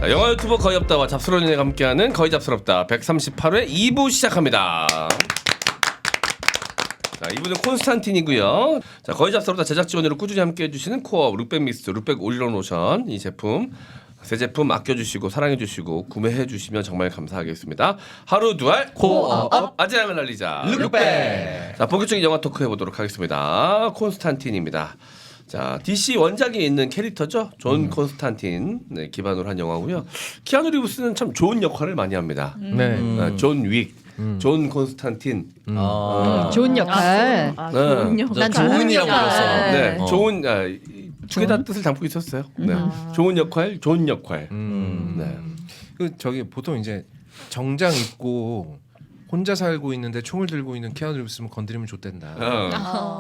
자, 영화 유튜버 거의 없다와 잡스러운이가 함께하는 거의 잡스럽다 138회 2부 시작합니다. 자, 이분은 콘스탄틴이고요. 자, 거의 잡스럽다 제작 지원으로 꾸준히 함께해 주시는 코어 룩백 미스트, 룩백 올리원 로션 이 제품 새 제품 아껴주시고 사랑해주시고 구매해주시면 정말 감사하겠습니다. 하루 두 알 코어업 아재양을 날리자 룩백. 자, 본격적인 영화 토크 해보도록 하겠습니다. 콘스탄틴입니다. 자, DC 원작에 있는 캐릭터죠. 존 콘스탄틴 네, 기반으로 한 영화고요. 키아누 리브스는 참 좋은 역할을 많이 합니다. 존 윅, 존 콘스탄틴. 좋은 역할. 좋은 난 난 좋은 좋은이라고 역할. 들었어. 네, 좋은 두 개 다 뜻을 담고 있었어요. 네, 좋은 역할, 좋은 역할. 네. 그 저기 보통 이제 정장 입고 혼자 살고 있는데 총을 들고 있는 키아누 리브스면 건드리면 좆된다.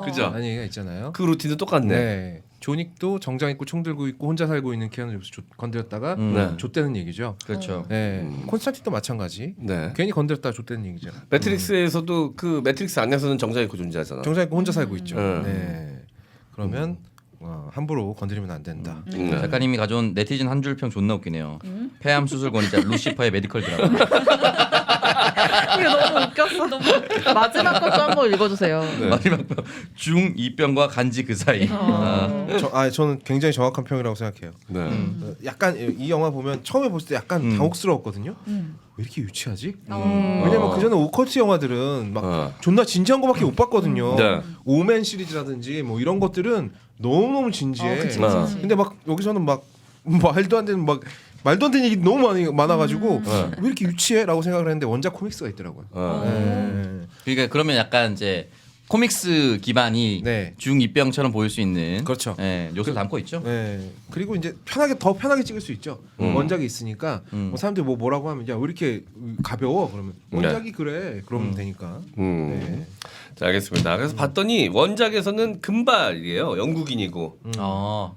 그죠? 라는 얘기가 있잖아요. 그 루틴도 똑같네. 네. 조닉도 정장 입고 총 들고 있고 혼자 살고 있는 키아누 리브스 건드렸다가 네. 좆되는 얘기죠. 그렇죠. 네. 콘스탄틴도 마찬가지. 네. 괜히 건드렸다가 좆되는 얘기죠. 매트릭스에서도 그 매트릭스 안에서는 정장 입고 존재하잖아. 정장 입고 혼자 살고 있죠. 음. 네. 그러면 함부로 건드리면 안 된다. 작가님이 가져온 네티즌 한 줄 평 존나 웃기네요. 폐암 수술 권위자 루시퍼의 메디컬 드라마. 이거 너무 웃겼어. 마지막 것도 한번 읽어주세요. 마지막 중2병과 간지 그 사이. 저는 굉장히 정확한 평이라고 생각해요. 네. 약간 이 영화 보면 처음에 봤을 때 약간 당혹스러웠거든요. 왜 이렇게 유치하지? 왜냐면 그 전에 오컬트 영화들은 막 존나 진지한 거밖에 못 봤거든요. 네. 오맨 시리즈라든지 뭐 이런 것들은 너무 진지해. 그치. 근데 막 여기서는 막 말도 안 되는 얘기 너무 많아가지고 왜 이렇게 유치해?라고 생각을 했는데 원작 코믹스가 있더라고요. 네. 그러니까 그러면 약간 이제 코믹스 기반이 네. 중2병처럼 보일 수 있는 그렇죠. 네, 요소를 담고 있죠. 네. 그리고 이제 더 편하게 찍을 수 있죠. 원작이 있으니까 뭐 사람들이 뭐라고 하면 야 왜 이렇게 가벼워? 그러면 원작이 그래. 그러면 되니까. 네. 자, 알겠습니다. 그래서 봤더니 원작에서는 금발이에요. 영국인이고.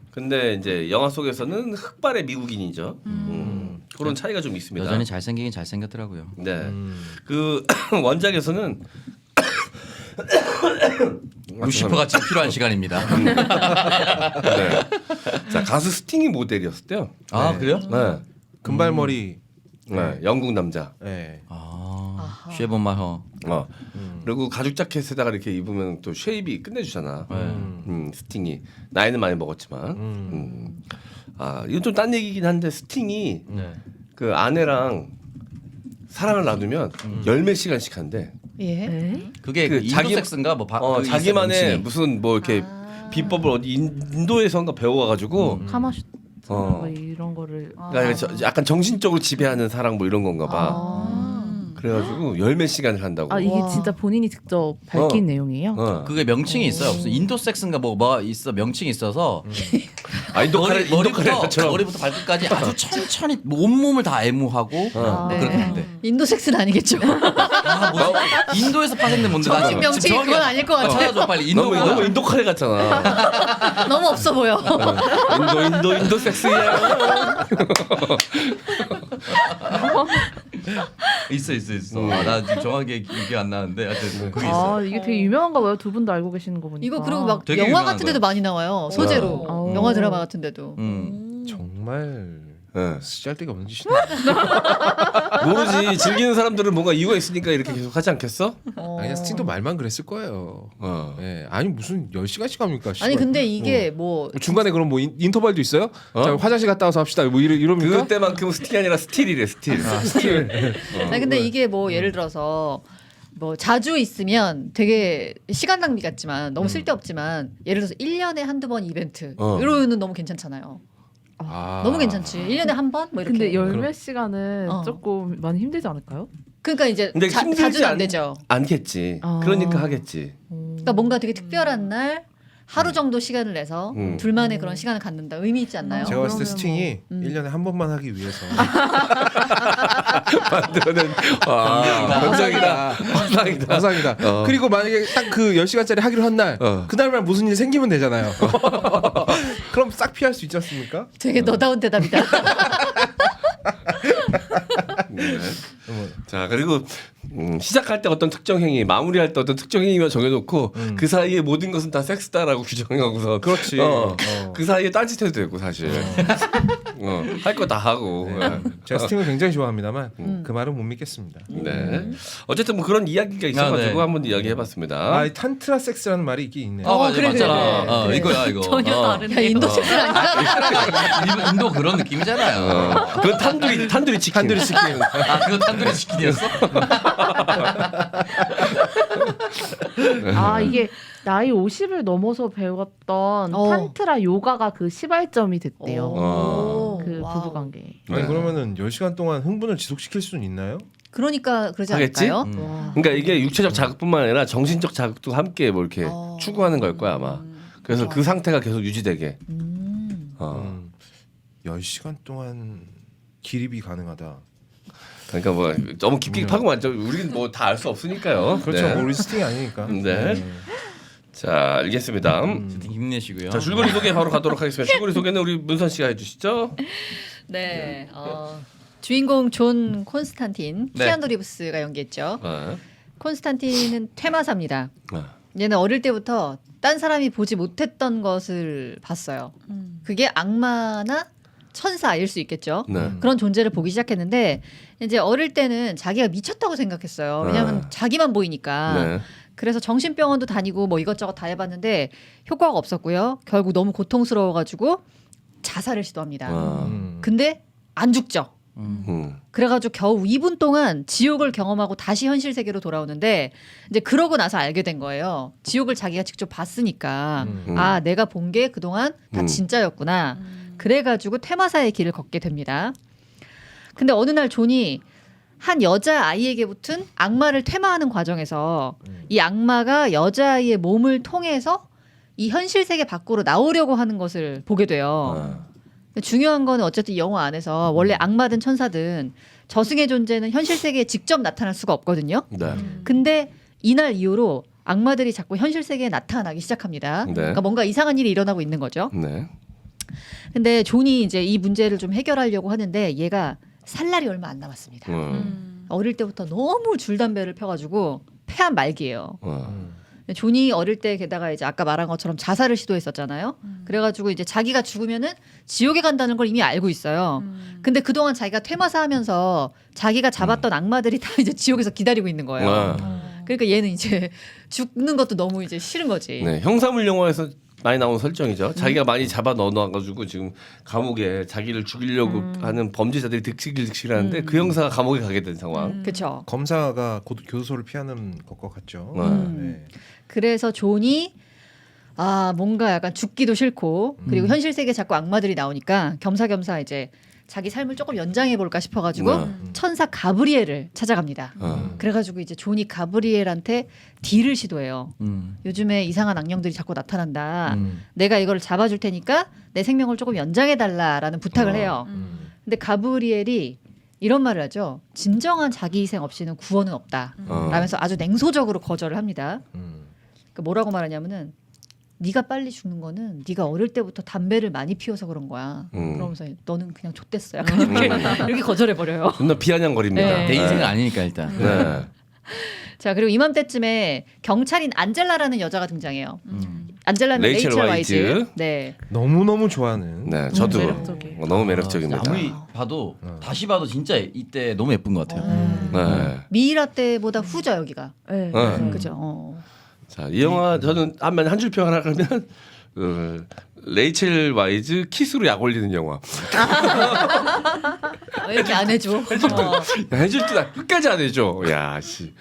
근데 이제 영화 속에서는 흑발의 미국인이죠. 그런 차이가 좀 있습니다. 여전히 잘생기긴 잘생겼더라고요. 네. 그 원작에서는 루시퍼가 지금 필요한 시간입니다. 네. 자, 가수 스팅이 모델이었대요. 아 그래요? 네. 금발머리. 네. 영국 남자. 네. 쉐본 마허. 그리고 가죽 자켓에다가 이렇게 입으면 또 쉐입이 끝내주잖아. 스팅이 나이는 많이 먹었지만. 이건 좀 딴 얘기긴 한데 스팅이 그 아내랑 사랑을 나누면 열몇 시간씩 한대. 예. 그게 그 그 자기- 인도 섹스인가 뭐 그 자기만의 명칭이. 무슨 뭐 이렇게 비법을 어디 인도에선가 배워가지고 카마슈 어. 뭐 이런 거를. 그러니까 약간 정신적으로 지배하는 사랑 뭐 이런 건가 봐. 그래가지고 열몇 시간을 한다고. 이게 진짜 본인이 직접 밝힌 내용이에요? 그게 명칭이 있어요. 무슨 인도 섹스인가 뭐 있어 명칭이 있어서 머리부터 발끝까지 아주 천천히 온몸을 다 애무하고 그렇게 한대. 인도 섹스는 아니겠죠? 인도에서 파생된 뭔데 나 정식 명칭이 그건 아닐 것 같아. 찾아줘 빨리 인도 너무 인도 카레 같잖아. 너무 없어 보여. 인도 섹스야. 있어. 나 지금 정확하게 기억이 안 나는데 하여튼 그게 있어. 이게 되게 유명한가 봐요. 두 분 다 알고 계시는 거 보니까. 이거 그리고 막 되게 영화 유명한 같은 데도 거야. 많이 나와요. 소재로. 영화 드라마 같은 데도. 정말 네. 쓰잘데기 없는 짓이네. 모르지. 즐기는 사람들은 뭔가 이유가 있으니까 이렇게 계속 하지 않겠어? 아니 스팅도 말만 그랬을 거예요. 네. 아니 무슨 10시간씩 합니까? 아니 씨발. 근데 이게 뭐 중간에 그럼 뭐 인터벌도 있어요? 자, 화장실 갔다 와서 합시다. 뭐 이럽니까? 그때만큼 스틱이 아니라 스틸이래. 스틸. 아니 근데 이게 뭐 예를 들어서 뭐 자주 있으면 되게 시간 낭비 같지만 너무 쓸데없지만 예를 들어서 1년에 한두 번 이벤트 이러면은 너무 괜찮잖아요. 너무 괜찮지. 1년에 한 번? 뭐 이렇게. 근데 열 몇 시간은 조금 많이 힘들지 않을까요? 그러니까 이제 근데 자주는 안 되죠. 않겠지. 그러니까 하겠지. 그러니까 뭔가 되게 특별한 날 하루 정도 시간을 내서 둘만의 그런 시간을 갖는다. 의미 있지 않나요? 제가 봤을 때 그러면 스팅이 1년에 한 번만 하기 위해서 만드는 환상이다. 감사합니다. 그리고 만약에 딱 그 10시간짜리 하기로 한 날 그날만 무슨 일 생기면 되잖아요. 그럼 싹 피할 수 있지 않습니까? 되게 너다운 대답이다. 네. 자, 그리고 시작할 때 어떤 특정 행위, 마무리할 때 어떤 특정 행위만 정해놓고 그 사이에 모든 것은 다 섹스다라고 규정하고서 그렇지. 그 사이에 딴짓해도 되고 사실 할 거 다 하고. 제가 스팅을 굉장히 좋아합니다만 그 말은 못 믿겠습니다. 네. 어쨌든 뭐 그런 이야기가 있어가지고 네. 한번 이야기해봤습니다. 아, 이 탄트라 섹스라는 말이 있긴 있네요. 맞아, 그래, 맞잖아. 그래. 이거야 이거. 전혀 어. 다른. 야 인도 섹스 아니야? 인도 그런 느낌이잖아요. 그건 탄두리 치킨. 탄두리 치킨. 아 그거 탄두리 치킨이었어? 아 이게 나이 50을 넘어서 배웠던 어. 탄트라 요가가 그 시발점이 됐대요. 오. 그 와우. 부부관계. 네. 아니 그러면은 10시간 동안 흥분을 지속시킬 수는 있나요? 그러니까 그러지 하겠지? 않을까요? 와. 그러니까 이게 육체적 자극뿐만 아니라 정신적 자극도 함께 뭐 이렇게 어. 추구하는 걸 거야 아마. 그래서 그 상태가 계속 유지되게. 어. 10시간 동안 기립이 가능하다. 그러니까 뭐 너무 깊게 파고 만져. 우리는 뭐 다 알 수 없으니까요. 그렇죠. 네. 뭐 우리 스팅이 아니니까. 네. 자 알겠습니다. 힘내시고요. 자 줄거리 소개 바로 가도록 하겠습니다. 줄거리 소개는 우리 문선 씨가 해주시죠. 네. 주인공 존 콘스탄틴 네. 키아누 리브스가 연기했죠. 네. 콘스탄틴은 퇴마사입니다. 네. 얘는 어릴 때부터 딴 사람이 보지 못했던 것을 봤어요. 그게 악마나 천사일 수 있겠죠. 네. 그런 존재를 보기 시작했는데 이제 어릴 때는 자기가 미쳤다고 생각했어요. 왜냐하면 자기만 보이니까. 네. 그래서 정신병원도 다니고 뭐 이것저것 다 해봤는데 효과가 없었고요. 결국 너무 고통스러워가지고 자살을 시도합니다. 근데 안 죽죠. 그래가지고 겨우 2분 동안 지옥을 경험하고 다시 현실 세계로 돌아오는데 이제 그러고 나서 알게 된 거예요. 지옥을 자기가 직접 봤으니까 아 내가 본 게 그동안 다 진짜였구나. 그래가지고 퇴마사의 길을 걷게 됩니다. 근데 어느 날 존이 한 여자 아이에게 붙은 악마를 퇴마하는 과정에서 이 악마가 여자 아이의 몸을 통해서 이 현실 세계 밖으로 나오려고 하는 것을 보게 돼요. 근데 중요한 거는 어쨌든 이 영화 안에서 원래 악마든 천사든 저승의 존재는 현실 세계에 직접 나타날 수가 없거든요. 네. 근데 이날 이후로 악마들이 자꾸 현실 세계에 나타나기 시작합니다. 네. 그러니까 뭔가 이상한 일이 일어나고 있는 거죠. 네. 근데 존이 이제 이 문제를 좀 해결하려고 하는데 얘가 살 날이 얼마 안 남았습니다. 어릴 때부터 너무 줄담배를 펴가지고 폐암 말기예요. 존이 어릴 때 게다가 이제 아까 말한 것처럼 자살을 시도했었잖아요. 그래가지고 이제 자기가 죽으면은 지옥에 간다는 걸 이미 알고 있어요. 근데 그동안 자기가 퇴마사하면서 자기가 잡았던 악마들이 다 이제 지옥에서 기다리고 있는 거예요. 그러니까 얘는 이제 죽는 것도 너무 이제 싫은 거지. 네. 형사물 영화에서 많이 나온 설정이죠. 자기가 많이 잡아 넣어놔가지고 지금 감옥에 자기를 죽이려고 하는 범죄자들이 득실하는데 그 형사가 감옥에 가게 된 상황. 그렇죠. 검사가 교도소를 피하는 것과 같죠. 네. 그래서 존이 뭔가 약간 죽기도 싫고 그리고 현실 세계에 자꾸 악마들이 나오니까 겸사겸사 이제 자기 삶을 조금 연장해 볼까 싶어가지고 천사 가브리엘을 찾아갑니다. 그래가지고 이제 존이 가브리엘한테 딜을 시도해요. 요즘에 이상한 악령들이 자꾸 나타난다. 내가 이걸 잡아줄 테니까 내 생명을 조금 연장해 달라라는 부탁을 해요. 근데 가브리엘이 이런 말을 하죠. 진정한 자기 희생 없이는 구원은 없다. 라면서 아주 냉소적으로 거절을 합니다. 그러니까 뭐라고 말하냐면은 네가 빨리 죽는 거는 네가 어릴 때부터 담배를 많이 피워서 그런 거야. 그러면서 너는 그냥 좆됐어. 약간 이렇게 거절해 버려요. 존나 비아냥거립니다. 네. 내 인생은 아니니까 일단. 네. 자 그리고 이맘때쯤에 경찰인 안젤라라는 여자가 등장해요. 안젤라는 레이첼 레이첼 와이즈. 와이즈. 네. 너무 좋아하는. 네, 저도 매력적이에요. 너무 매력적입니다. 아무리 봐도 다시 봐도 진짜 이때 너무 예쁜 것 같아요. 네. 미이라 때보다 후죠 여기가. 네. 네. 그죠. 자, 이 영화 저는 한 줄 평 하나 그러면 레이첼 와이즈 키스로 약 올리는 영화. 왜 이렇게 안 해줘? 야, 해줄 때 끝까지 안 해줘. 야, 씨.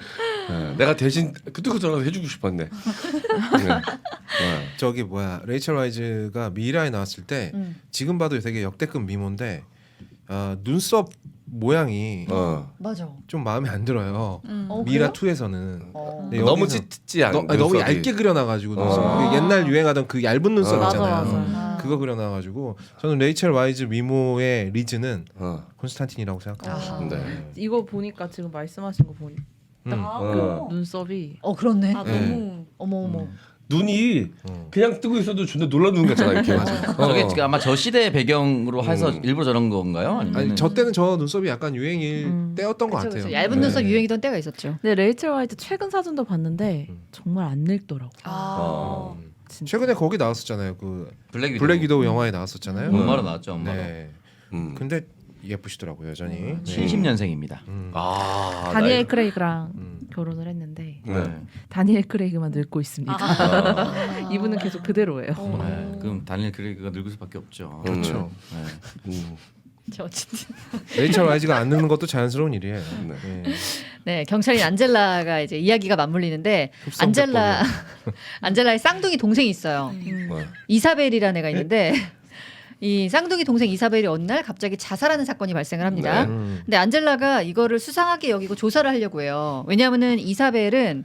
내가 대신 그때부터 해주고 싶었네. 저기 뭐야 레이첼 와이즈가 미라에 나왔을 때 지금 봐도 되게 역대급 미모인데 눈썹 모양이 맞아. 좀 마음에 안 들어요. 어, 미라 그래요? 2에서는 너무 찢지 않은 너무 얇게 그려놔가지고 눈썹. 옛날 유행하던 그 얇은 눈썹 맞아, 있잖아요. 맞아. 그거 그려놔가지고 저는 레이첼 와이즈 미모의 리즈는 어. 콘스탄틴이라고 생각합니다. 네. 이거 보니까 지금 말씀하신 거 보니 딱 그 눈썹이 그렇네. 너무 어머. 눈이 그냥 뜨고 있어도 존나 놀라 눈 같잖아 이렇게. 저게 지금 아마 저 시대의 배경으로 해서 일부러 저런 건가요? 아니면 아니 저 때는 저 눈썹이 약간 유행일 때였던 것 그쵸, 같아요. 그쵸. 얇은 눈썹 유행이던 때가 있었죠. 근데 레이첼 화이트 최근 사진도 봤는데 정말 안 늙더라고. 어. 진짜. 최근에 거기 나왔었잖아요. 그 블랙 블랙 위도우 영화에 나왔었잖아요. 엄마로 나왔죠, 엄마로. 네. 근데 예쁘시더라고요 여전히. 네. 70년생입니다. 아 다니엘 크레이그랑 결혼을 했는데 네. 다니엘 크레이그만 늙고 있습니다. 이분은 계속 그대로예요. 네, 그럼 다니엘 크레이그가 늙을 수밖에 없죠. 그렇죠. 네. 저 어쨌든 레이첼 와이즈가 안 늙는 것도 자연스러운 일이에요. 네. 네. 네 경찰인 안젤라가 이제 이야기가 맞물리는데 안젤라의 쌍둥이 동생이 있어요. 뭐. 이사벨이라는 애가 있는데 이 쌍둥이 동생 이사벨이 어느 날 갑자기 자살하는 사건이 발생을 합니다. 네. 근데 안젤라가 이거를 수상하게 여기고 조사를 하려고 해요. 왜냐하면은 이사벨은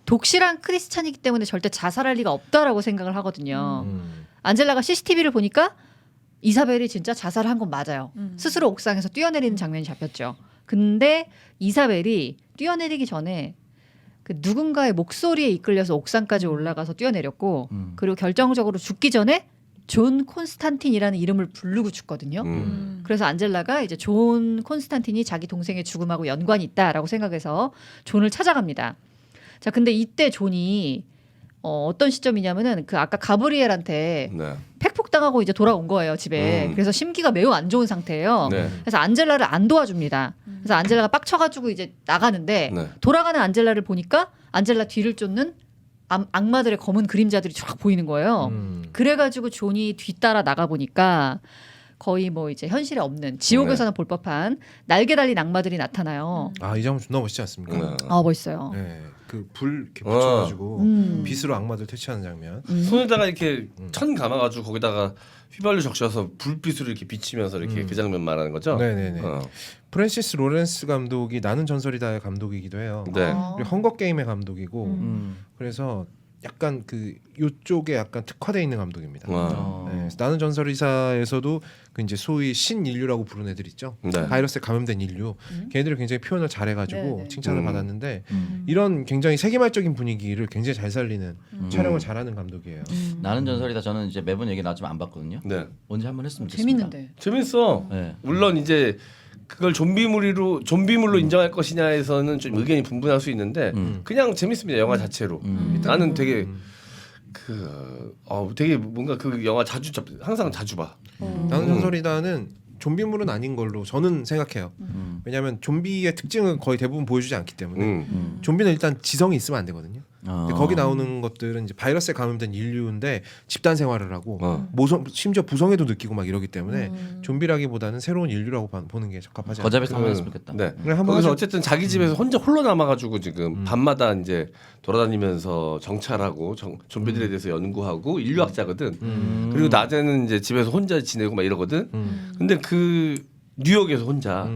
독실한 크리스찬이기 때문에 절대 자살할 리가 없다라고 생각을 하거든요. 안젤라가 CCTV를 보니까 이사벨이 진짜 자살을 한 건 맞아요. 스스로 옥상에서 뛰어내리는 장면이 잡혔죠. 근데 이사벨이 뛰어내리기 전에 그 누군가의 목소리에 이끌려서 옥상까지 올라가서 뛰어내렸고 그리고 결정적으로 죽기 전에 존 콘스탄틴이라는 이름을 부르고 죽거든요. 그래서 안젤라가 이제 존 콘스탄틴이 자기 동생의 죽음하고 연관이 있다라고 생각해서 존을 찾아갑니다. 자, 근데 이때 존이 어떤 시점이냐면은 그 아까 가브리엘한테 네. 팩폭당하고 이제 돌아온 거예요 집에. 그래서 심기가 매우 안 좋은 상태예요. 네. 그래서 안젤라를 안 도와줍니다. 그래서 안젤라가 빡쳐가지고 이제 나가는데 네. 돌아가는 안젤라를 보니까 안젤라 뒤를 쫓는 악마들의 검은 그림자들이 쫙 보이는 거예요. 그래가지고 존이 뒤따라 나가 보니까 거의 뭐 이제 현실에 없는 지옥에서는 볼 법한 날개 달린 악마들이 나타나요. 아 이 장면 존나 멋있지 않습니까? 네. 아 멋있어요. 네. 그 불 이렇게 붙여가지고 음. 빛으로 악마들 퇴치하는 장면. 손에다가 이렇게 천 감아가지고 거기다가 휘발유 적셔서 불빛으로 이렇게 비치면서 이렇게 그 장면 말하는 거죠. 네네네. 어. 프랜시스 로렌스 감독이 나는 전설이다의 감독이기도 해요. 네. 그리고 헝거 게임의 감독이고 그래서 약간 그 요쪽에 약간 특화돼 있는 감독입니다. 와. 네, 나는 전설이사에서도 그 이제 소위 신인류라고 부르는 애들 있죠. 네. 바이러스에 감염된 인류. 걔네들이 굉장히 표현을 잘해가지고 네네. 칭찬을 받았는데 이런 굉장히 세계말적인 분위기를 굉장히 잘 살리는 촬영을 잘하는 감독이에요. 나는 전설이다. 저는 이제 매번 얘기 나왔지만 안 봤거든요. 네. 언제 한번 했으면 좋겠습니다. 재밌는데. 재밌어. 네. 물론 이제 그걸 좀비물로 인정할 것이냐에서는 좀 의견이 분분할 수 있는데 그냥 재밌습니다. 영화 자체로. 나는 되게 되게 뭔가 그 영화 항상 자주 봐. 나는 전설이다는 좀비물은 아닌 걸로 저는 생각해요. 왜냐하면 좀비의 특징은 거의 대부분 보여주지 않기 때문에 좀비는 일단 지성이 있으면 안 되거든요. 근데 거기 나오는 것들은 이제 바이러스에 감염된 인류인데 집단 생활을 하고 심지어 부성애도 느끼고 막 이러기 때문에 좀비라기보다는 새로운 인류라고 보는 게 적합하지 않아요. 거잡에서 한번 했으면 좋겠다. 네. 그래, 한번 거기서 하죠. 어쨌든 자기 집에서 혼자 홀로 남아가지고 지금 밤마다 이제 돌아다니면서 정찰하고 좀비들에 대해서 연구하고 인류학자거든. 그리고 낮에는 이제 집에서 혼자 지내고 막 이러거든. 근데 그 뉴욕에서 혼자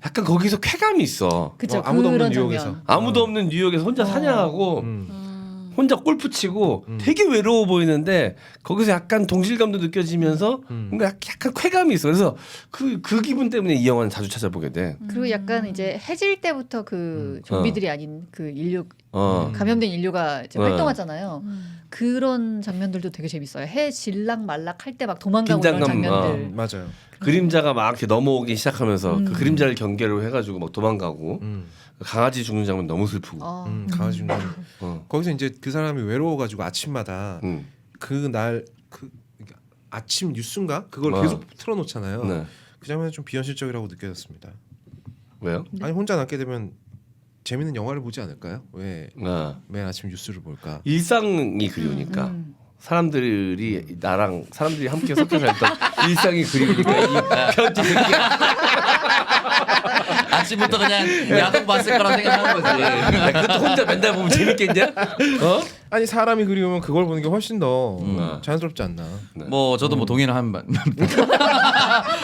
약간 거기서 쾌감이 있어. 그쵸. 아무도 없는 그런 뉴욕에서. 장면. 아무도 없는 뉴욕에서 혼자 사냥하고 혼자 골프 치고 되게 외로워 보이는데 거기서 약간 동질감도 느껴지면서 뭔가 약간 쾌감이 있어. 그래서 그 기분 때문에 이 영화는 자주 찾아보게 돼. 그리고 약간 이제 해질 때부터 그 좀비들이 아닌 그 인류 감염된 인류가 이제 어. 활동하잖아요. 그런 장면들도 되게 재밌어요. 해 질락 말락 할 때 막 도망가고 이런 긴장감, 장면들. 맞아요. 그림자가 막 이렇게 넘어오기 시작하면서 그 그림자를 경계로 해가지고 막 도망가고 강아지 죽는 장면 너무 슬프고. 강아지 중간 어. 거기서 이제 그 사람이 외로워가지고 아침마다 그날 그 아침 뉴스인가 그걸 계속 틀어놓잖아요. 네. 그 장면이 좀 비현실적이라고 느껴졌습니다. 왜요? 아니 혼자 남게 되면 재밌는 영화를 보지 않을까요? 왜 아. 매일 아침 뉴스를 볼까? 일상이 그리우니까 사람들이 함께 섞여 살던 일상이 그리우니까 이 편지 새끼야. 아침부터 그냥 야동 봤을 거라 생각하는 거지. 그것도 혼자 맨날 보면 재밌겠냐? 어? 아니 사람이 그리우면 그걸 보는 게 훨씬 더 자연스럽지 않나? 뭐 저도 뭐 동의는 한 반.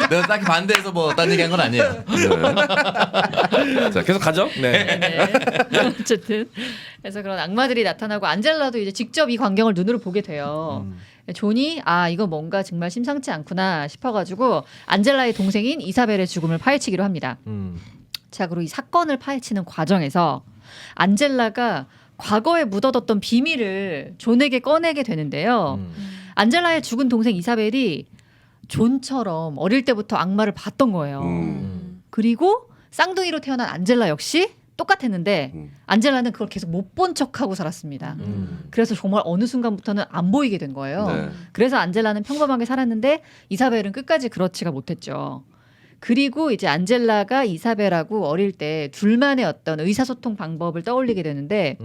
내가 딱히 반대해서 뭐 딴 얘기한 건 아니에요. 네. 자 계속 가죠. 네. 네. 어쨌든 그래서 그런 악마들이 나타나고 안젤라도 이제 직접 이 광경을 눈으로 보게 돼요. 존이 이거 뭔가 정말 심상치 않구나 싶어가지고 안젤라의 동생인 이사벨의 죽음을 파헤치기로 합니다. 자, 그리고 이 사건을 파헤치는 과정에서 안젤라가 과거에 묻어뒀던 비밀을 존에게 꺼내게 되는데요. 안젤라의 죽은 동생 이사벨이 존처럼 어릴 때부터 악마를 봤던 거예요. 그리고 쌍둥이로 태어난 안젤라 역시 똑같았는데 안젤라는 그걸 계속 못 본 척하고 살았습니다. 그래서 정말 어느 순간부터는 안 보이게 된 거예요. 네. 그래서 안젤라는 평범하게 살았는데 이사벨은 끝까지 그렇지가 못했죠. 그리고 이제 안젤라가 이사벨하고 어릴 때 둘만의 어떤 의사소통 방법을 떠올리게 되는데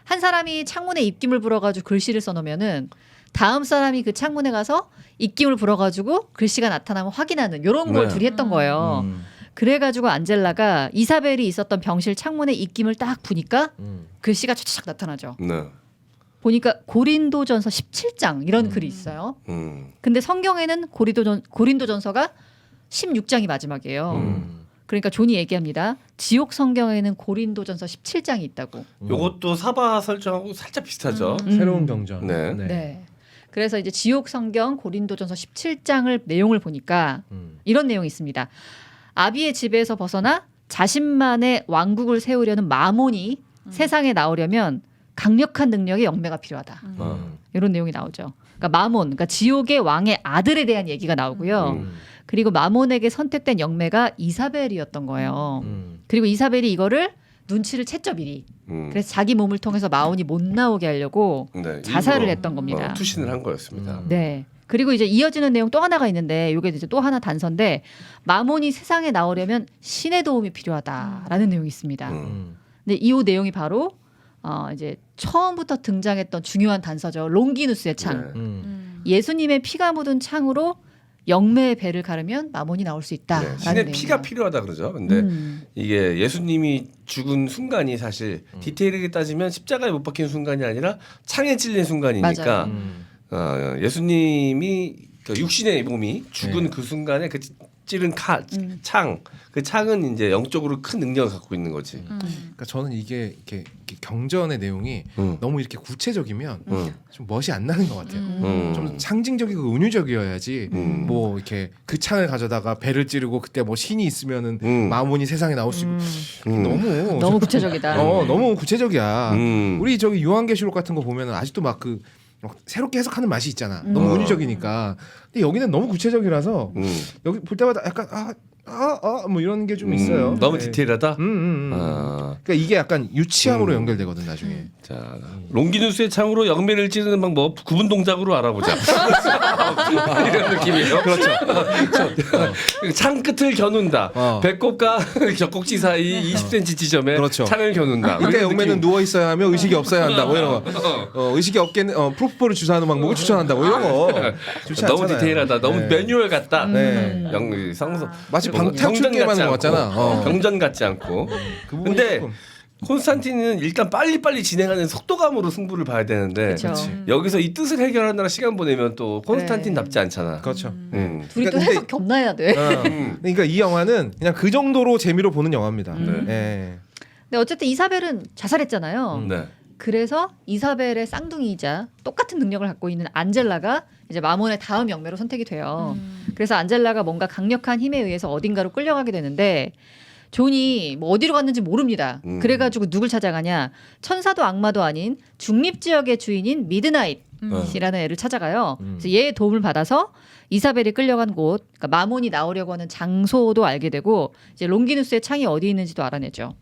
한 사람이 창문에 입김을 불어가지고 글씨를 써놓으면은 다음 사람이 그 창문에 가서 입김을 불어가지고 글씨가 나타나면 확인하는 이런 걸 네. 둘이 했던 거예요. 그래가지고 안젤라가 이사벨이 있었던 병실 창문에 입김을 딱 부니까 글씨가 쫙 나타나죠. 네. 보니까 고린도전서 17장 이런 글이 있어요. 근데 성경에는 고린도전서가 16장이 마지막이에요. 그러니까 존이 얘기합니다. 지옥 성경에는 고린도전서 17장이 있다고. 요것도 사바 설정하고 살짝 비슷하죠. 새로운 경전. 네. 네. 그래서 이제 지옥 성경 고린도전서 17장을 내용을 보니까 이런 내용이 있습니다. 아비의 지배에서 벗어나 자신만의 왕국을 세우려는 마몬이 세상에 나오려면 강력한 능력의 영매가 필요하다. 이런 내용이 나오죠. 그러니까 마몬, 그러니까 지옥의 왕의 아들에 대한 얘기가 나오고요. 그리고 마몬에게 선택된 영매가 이사벨이었던 거예요. 그리고 이사벨이 이거를 눈치를 챘죠 미리. 그래서 자기 몸을 통해서 마온이 못 나오게 하려고 네, 자살을 일부러, 했던 겁니다. 투신을 한 거였습니다. 네. 그리고 이제 이어지는 내용 또 하나가 있는데 이게 이제 또 하나 단서인데 마몬이 세상에 나오려면 신의 도움이 필요하다라는 내용이 있습니다. 근데 이 내용이 바로 이제 처음부터 등장했던 중요한 단서죠. 롱기누스의 창. 네. 예수님의 피가 묻은 창으로 영매의 배를 가르면 마몬이 나올 수 있다라는 네, 신의 내용이에요. 피가 필요하다 그러죠. 근데 이게 예수님이 죽은 순간이 사실 디테일하게 따지면 십자가에 못 박힌 순간이 아니라 창에 찔린 순간이니까 예수님이 그 육신의 몸이 죽은 네. 그 순간에 그 찌른 창, 그 창은 이제 영적으로 큰 능력을 갖고 있는 거지. 그러니까 저는 이게 이렇게 경전의 내용이 너무 이렇게 구체적이면 좀 멋이 안 나는 것 같아요. 좀 상징적이고 은유적이어야지. 뭐 이렇게 그 창을 가져다가 배를 찌르고 그때 뭐 신이 있으면은 마몬이 세상에 나올 수 있고 너무 구체적이다. 너무 구체적이야. 음. 우리 저기 요한계시록 같은 거 보면은 아직도 막 그 새롭게 해석하는 맛이 있잖아. 너무 은유적이니까. 근데 여기는 너무 구체적이라서 여기 볼 때마다 약간 뭐 이런 게 좀 있어요. 너무 네. 디테일하다. 그러니까 이게 약간 유치함으로 연결되거든 나중에. 자, 롱기누스의 창으로 영매를 찌르는 방법 구분 동작으로 알아보자. 이런 느낌이에요. 그렇죠. 창 끝을 겨눈다. 배꼽과 젖꼭지 사이 20cm 지점에 그렇죠. 창을 겨눈다. 이때 이런 영매는 느낌. 누워 있어야 하며 의식이 없어야 한다. 뭐 이런 거. 의식이 없게는 프로포폴을 주사하는 방법을 추천한다. 뭐 이런 거. 좋지 너무 않잖아요. 디테일하다. 너무 네. 매뉴얼 같다. 네. 성서 마치 뭔가 방탈출 게임 하는 것 같잖아. 경전 같지 않고. 그 부분이 근데 조금. 콘스탄틴은 일단 빨리빨리 진행하는 속도감으로 승부를 봐야 되는데 그렇죠. 여기서 이 뜻을 해결하느라 시간 보내면 또 콘스탄틴답지 않잖아. 그렇죠. 둘이 또 그러니까 해석 겸나야 돼. 그러니까 이 영화는 그냥 그 정도로 재미로 보는 영화입니다. 네. 네. 근데 어쨌든 이사벨은 자살했잖아요. 네. 그래서 이사벨의 쌍둥이이자 똑같은 능력을 갖고 있는 안젤라가 이제 마몬의 다음 영매로 선택이 돼요. 그래서 안젤라가 뭔가 강력한 힘에 의해서 어딘가로 끌려가게 되는데 존이 뭐 어디로 갔는지 모릅니다. 그래가지고 누굴 찾아가냐? 천사도 악마도 아닌 중립 지역의 주인인 미드나잇이라는 애를 찾아가요. 그래서 얘의 도움을 받아서 이사벨이 끌려간 곳, 그러니까 마몬이 나오려고 하는 장소도 알게 되고 이제 롱기누스의 창이 어디 있는지도 알아내죠.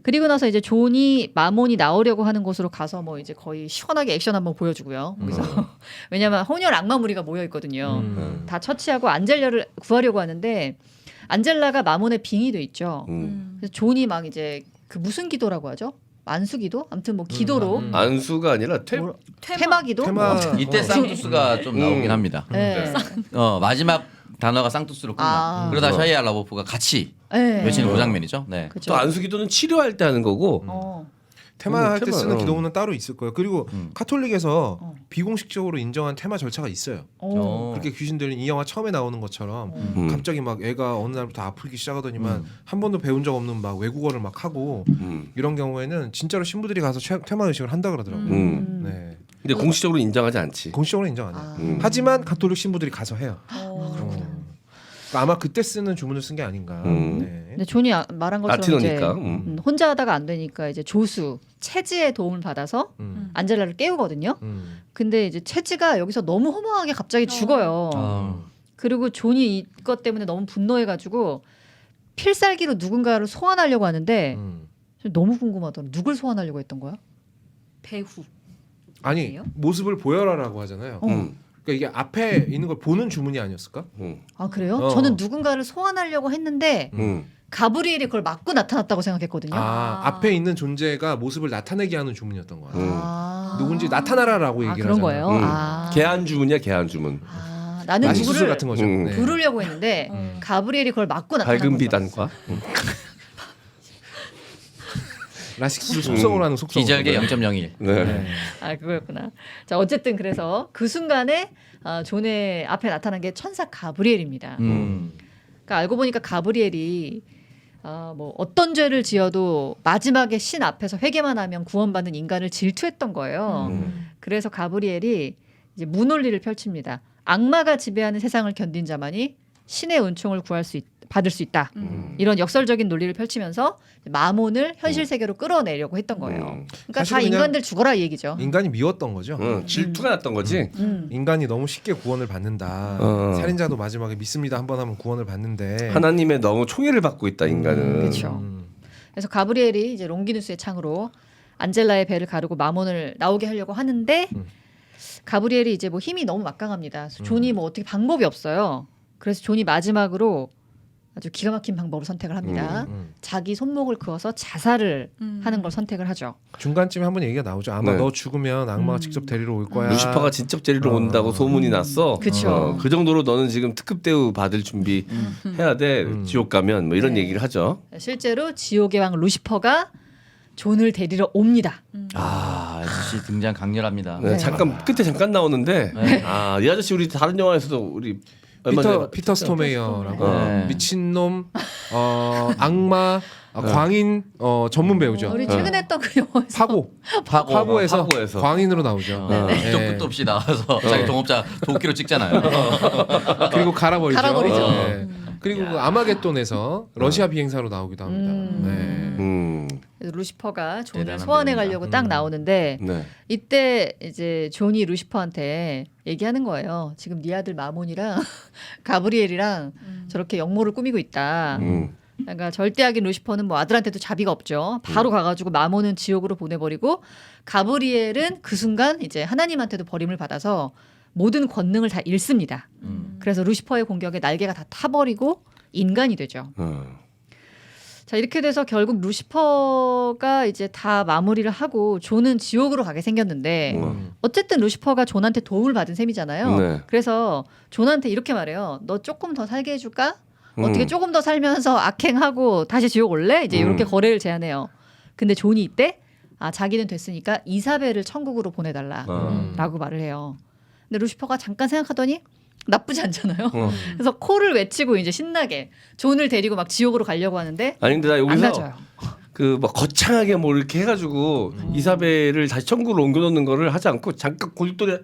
그리고 나서 이제 존이 마몬이 나오려고 하는 곳으로 가서 뭐 이제 거의 시원하게 액션 한번 보여주고요. 그래서 왜냐하면 혼혈 악마 무리가 모여 있거든요. 다 처치하고 안젤라를 구하려고 하는데 안젤라가 마몬의 빙의도 있죠. 그래서 존이 막 이제 그 무슨 기도라고 하죠? 만수기도? 아무튼 뭐 기도로 안수가 아니라 테마기도? 테마. 이때 쌍투스가 좀 나오긴 합니다. 네. 마지막 단어가 쌍투스로 끝나. 그러다 샤이아 라보프가 같이 네. 외치는 그 장면이죠. 네. 그렇죠. 또 안수기도는 치료할 때 하는 거고 테마 할 때 테마, 쓰는 기도문은 따로 있을 거예요. 그리고 카톨릭에서 어. 비공식적으로 인정한 테마 절차가 있어요. 그렇게 귀신들이 이 영화 처음에 나오는 것처럼 갑자기 막 애가 어느 날부터 아프기 시작하더니만 한 번도 배운 적 없는 막 외국어를 막 하고 이런 경우에는 진짜로 신부들이 가서 테마 의식을 한다 그러더라고요. 네. 근데 공식적으로 인정하지 않지. 공식적으로 인정 안 해요. 하지만 가톨릭 신부들이 가서 해요. 그러니까 아마 그때 쓰는 주문을 쓴 게 아닌가. 네. 근데 존이 말한 것처럼 이제 라틴어니까. 혼자 하다가 안 되니까 이제 조수 체지의 도움을 받아서 안젤라를 깨우거든요. 근데 이제 체지가 여기서 너무 허무하게 갑자기 죽어요. 그리고 존이 이것 때문에 너무 분노해가지고 필살기로 누군가를 소환하려고 하는데 너무 궁금하더라. 누굴 소환하려고 했던 거야? 배후. 아니 아니에요? 모습을 보여라라고 하잖아요. 그러니까 이게 앞에 있는 걸 보는 주문이 아니었을까? 아 그래요? 어. 저는 누군가를 소환하려고 했는데 가브리엘이 그걸 맞고 나타났다고 생각했거든요. 앞에 있는 존재가 모습을 나타내게 하는 주문이었던 거야. 아. 누군지 나타나라라고 얘기를 그런 하잖아요. 거예요. 아. 개한 주문이야 개한 주문. 나는 마시 수술 누구를 같은 거죠. 네. 부르려고 했는데 가브리엘이 그걸 맞고 나타난 밝은 거죠. 비단과. 라식스를 속성으로 하는 속성. 기절계 0.01. 네. 아 그거였구나. 자 어쨌든 그래서 그 순간에 존의 앞에 나타난 게 천사 가브리엘입니다. 그러니까 알고 보니까 가브리엘이 뭐 어떤 죄를 지어도 마지막에 신 앞에서 회개만 하면 구원받는 인간을 질투했던 거예요. 그래서 가브리엘이 이제 무논리를 펼칩니다. 악마가 지배하는 세상을 견딘 자만이 신의 은총을 받을 수 있다. 이런 역설적인 논리를 펼치면서 마몬을 현실 세계로 끌어내려고 했던 거예요. 그러니까 사실 다 그냥 인간들 죽어라 이 얘기죠. 인간이 미웠던 거죠. 질투가 났던 거지. 인간이 너무 쉽게 구원을 받는다. 살인자도 마지막에 믿습니다 한번 하면 구원을 받는데 하나님의 너무 총애를 받고 있다 인간은. 그렇죠. 그래서 가브리엘이 이제 롱기누스의 창으로 안젤라의 배를 가르고 마몬을 나오게 하려고 하는데 가브리엘이 이제 뭐 힘이 너무 막강합니다. 존이 뭐 어떻게 방법이 없어요. 그래서 존이 마지막으로 아주 기가 막힌 방법을 선택을 합니다. 자기 손목을 그어서 자살을 하는 걸 선택을 하죠. 중간쯤에 한번 얘기가 나오죠. 아마 네. 너 죽으면 악마가 직접 데리러 올 거야. 루시퍼가 직접 데리러 온다고 소문이 났어. 그쵸. 그 정도로 너는 지금 특급 대우 받을 준비 해야 돼. 지옥 가면 뭐 이런 네. 얘기를 하죠. 실제로 지옥의 왕 루시퍼가 존을 데리러 옵니다. 아저씨 등장 강렬합니다. 네, 잠깐 끝에 잠깐 나오는데 이 아저씨 우리 다른 영화에서도 우리 얼마 전에 피터 스토메이어라고 네. 미친놈, 악마, 광인 전문 배우죠. 우리 최근에 했던 그 영화에서 파고에서 파고에서. 광인으로 나오죠. 밑도 네. 끝도 없이 나와서 자기 동업자 도끼로 찍잖아요. 그리고 갈아버리죠. 갈아버리죠. 네. 그리고 그 아마겟돈에서 러시아 비행사로 나오기도 합니다. 네. 그래서 루시퍼가 존을 대단한 소환해 배우입니다. 가려고 딱 나오는데 네. 이때 이제 존이 루시퍼한테 얘기하는 거예요. 지금 네 아들 마몬이랑 가브리엘이랑 저렇게 역모를 꾸미고 있다. 그러니까 절대악인 루시퍼는 뭐 아들한테도 자비가 없죠. 바로 가가지고 마몬은 지옥으로 보내버리고 가브리엘은 그 순간 이제 하나님한테도 버림을 받아서 모든 권능을 다 잃습니다. 그래서 루시퍼의 공격에 날개가 다 타버리고 인간이 되죠. 자 이렇게 돼서 결국 루시퍼가 이제 다 마무리를 하고 존은 지옥으로 가게 생겼는데 어쨌든 루시퍼가 존한테 도움을 받은 셈이잖아요. 네. 그래서 존한테 이렇게 말해요. 너 조금 더 살게 해줄까? 어떻게 조금 더 살면서 악행하고 다시 지옥 올래? 이제 이렇게 거래를 제안해요. 근데 존이 이때 자기는 됐으니까 이사벨을 천국으로 보내달라라고 말을 해요. 근데 루시퍼가 잠깐 생각하더니 나쁘지 않잖아요. 그래서 코를 외치고 이제 신나게 존을 데리고 막 지옥으로 가려고 하는데 아니 근데 나 안 여기서 가져요. 그 막 거창하게 뭐 이렇게 해가지고 이사벨을 다시 천국으로 옮겨놓는 거를 하지 않고 잠깐 골똘히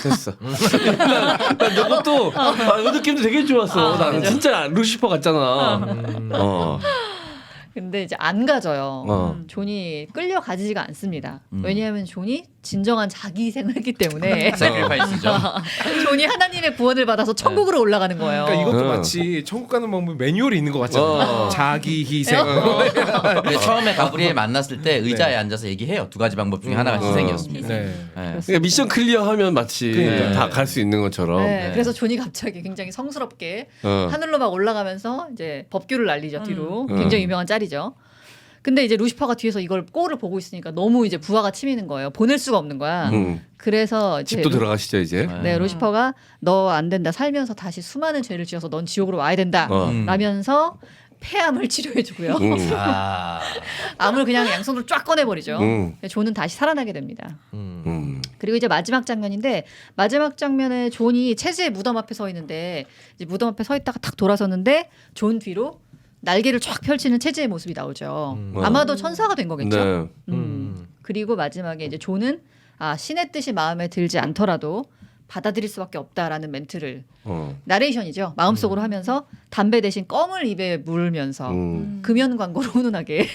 됐어. 난 저것도 그 느낌도 되게 좋았어. 나는 그죠? 진짜 루시퍼 같잖아. 근데 이제 안 가져요. 존이 끌려가지가 않습니다. 왜냐하면 존이 진정한 자기 희생을 했기 때문에 세크리파이스죠. 존이 하나님의 구원을 받아서 천국으로 올라가는 거예요. 그러니까 이것도 마치 천국 가는 방법 매뉴얼이 있는 것 같잖아요. 자기 희생. 근데 처음에 가브리엘 만났을 때 의자에 앉아서 얘기해요. 두 가지 방법 중에 하나가 희생이었습니다. 네. 네. 그러니까 미션 클리어하면 마치 그러니까요. 다 갈 수 있는 것처럼. 네, 그래서 존이 갑자기 굉장히 성스럽게 하늘로 막 올라가면서 이제 법규를 날리죠 뒤로. 굉장히 유명한 짤이죠. 근데 이제 루시퍼가 뒤에서 이걸 꼴을 보고 있으니까 너무 이제 부하가 치미는 거예요. 보낼 수가 없는 거야. 그래서 이제 집도 들어가시죠 이제. 네, 루시퍼가 너 안 된다. 살면서 다시 수많은 죄를 지어서 넌 지옥으로 와야 된다. 라면서 폐암을 치료해주고요. 암을 그냥 양손으로 쫙 꺼내버리죠. 존은 다시 살아나게 됩니다. 그리고 이제 마지막 장면인데 마지막 장면에 존이 체즈의 무덤 앞에 서 있는데 이제 무덤 앞에 서 있다가 탁 돌아섰는데 존 뒤로 날개를 쫙 펼치는 체즈의 모습이 나오죠. 아마도 천사가 된 거겠죠. 네. 그리고 마지막에 이제 존은 신의 뜻이 마음에 들지 않더라도 받아들일 수밖에 없다라는 멘트를 나레이션이죠. 마음속으로 하면서 담배 대신 껌을 입에 물면서 금연 광고로 훈훈하게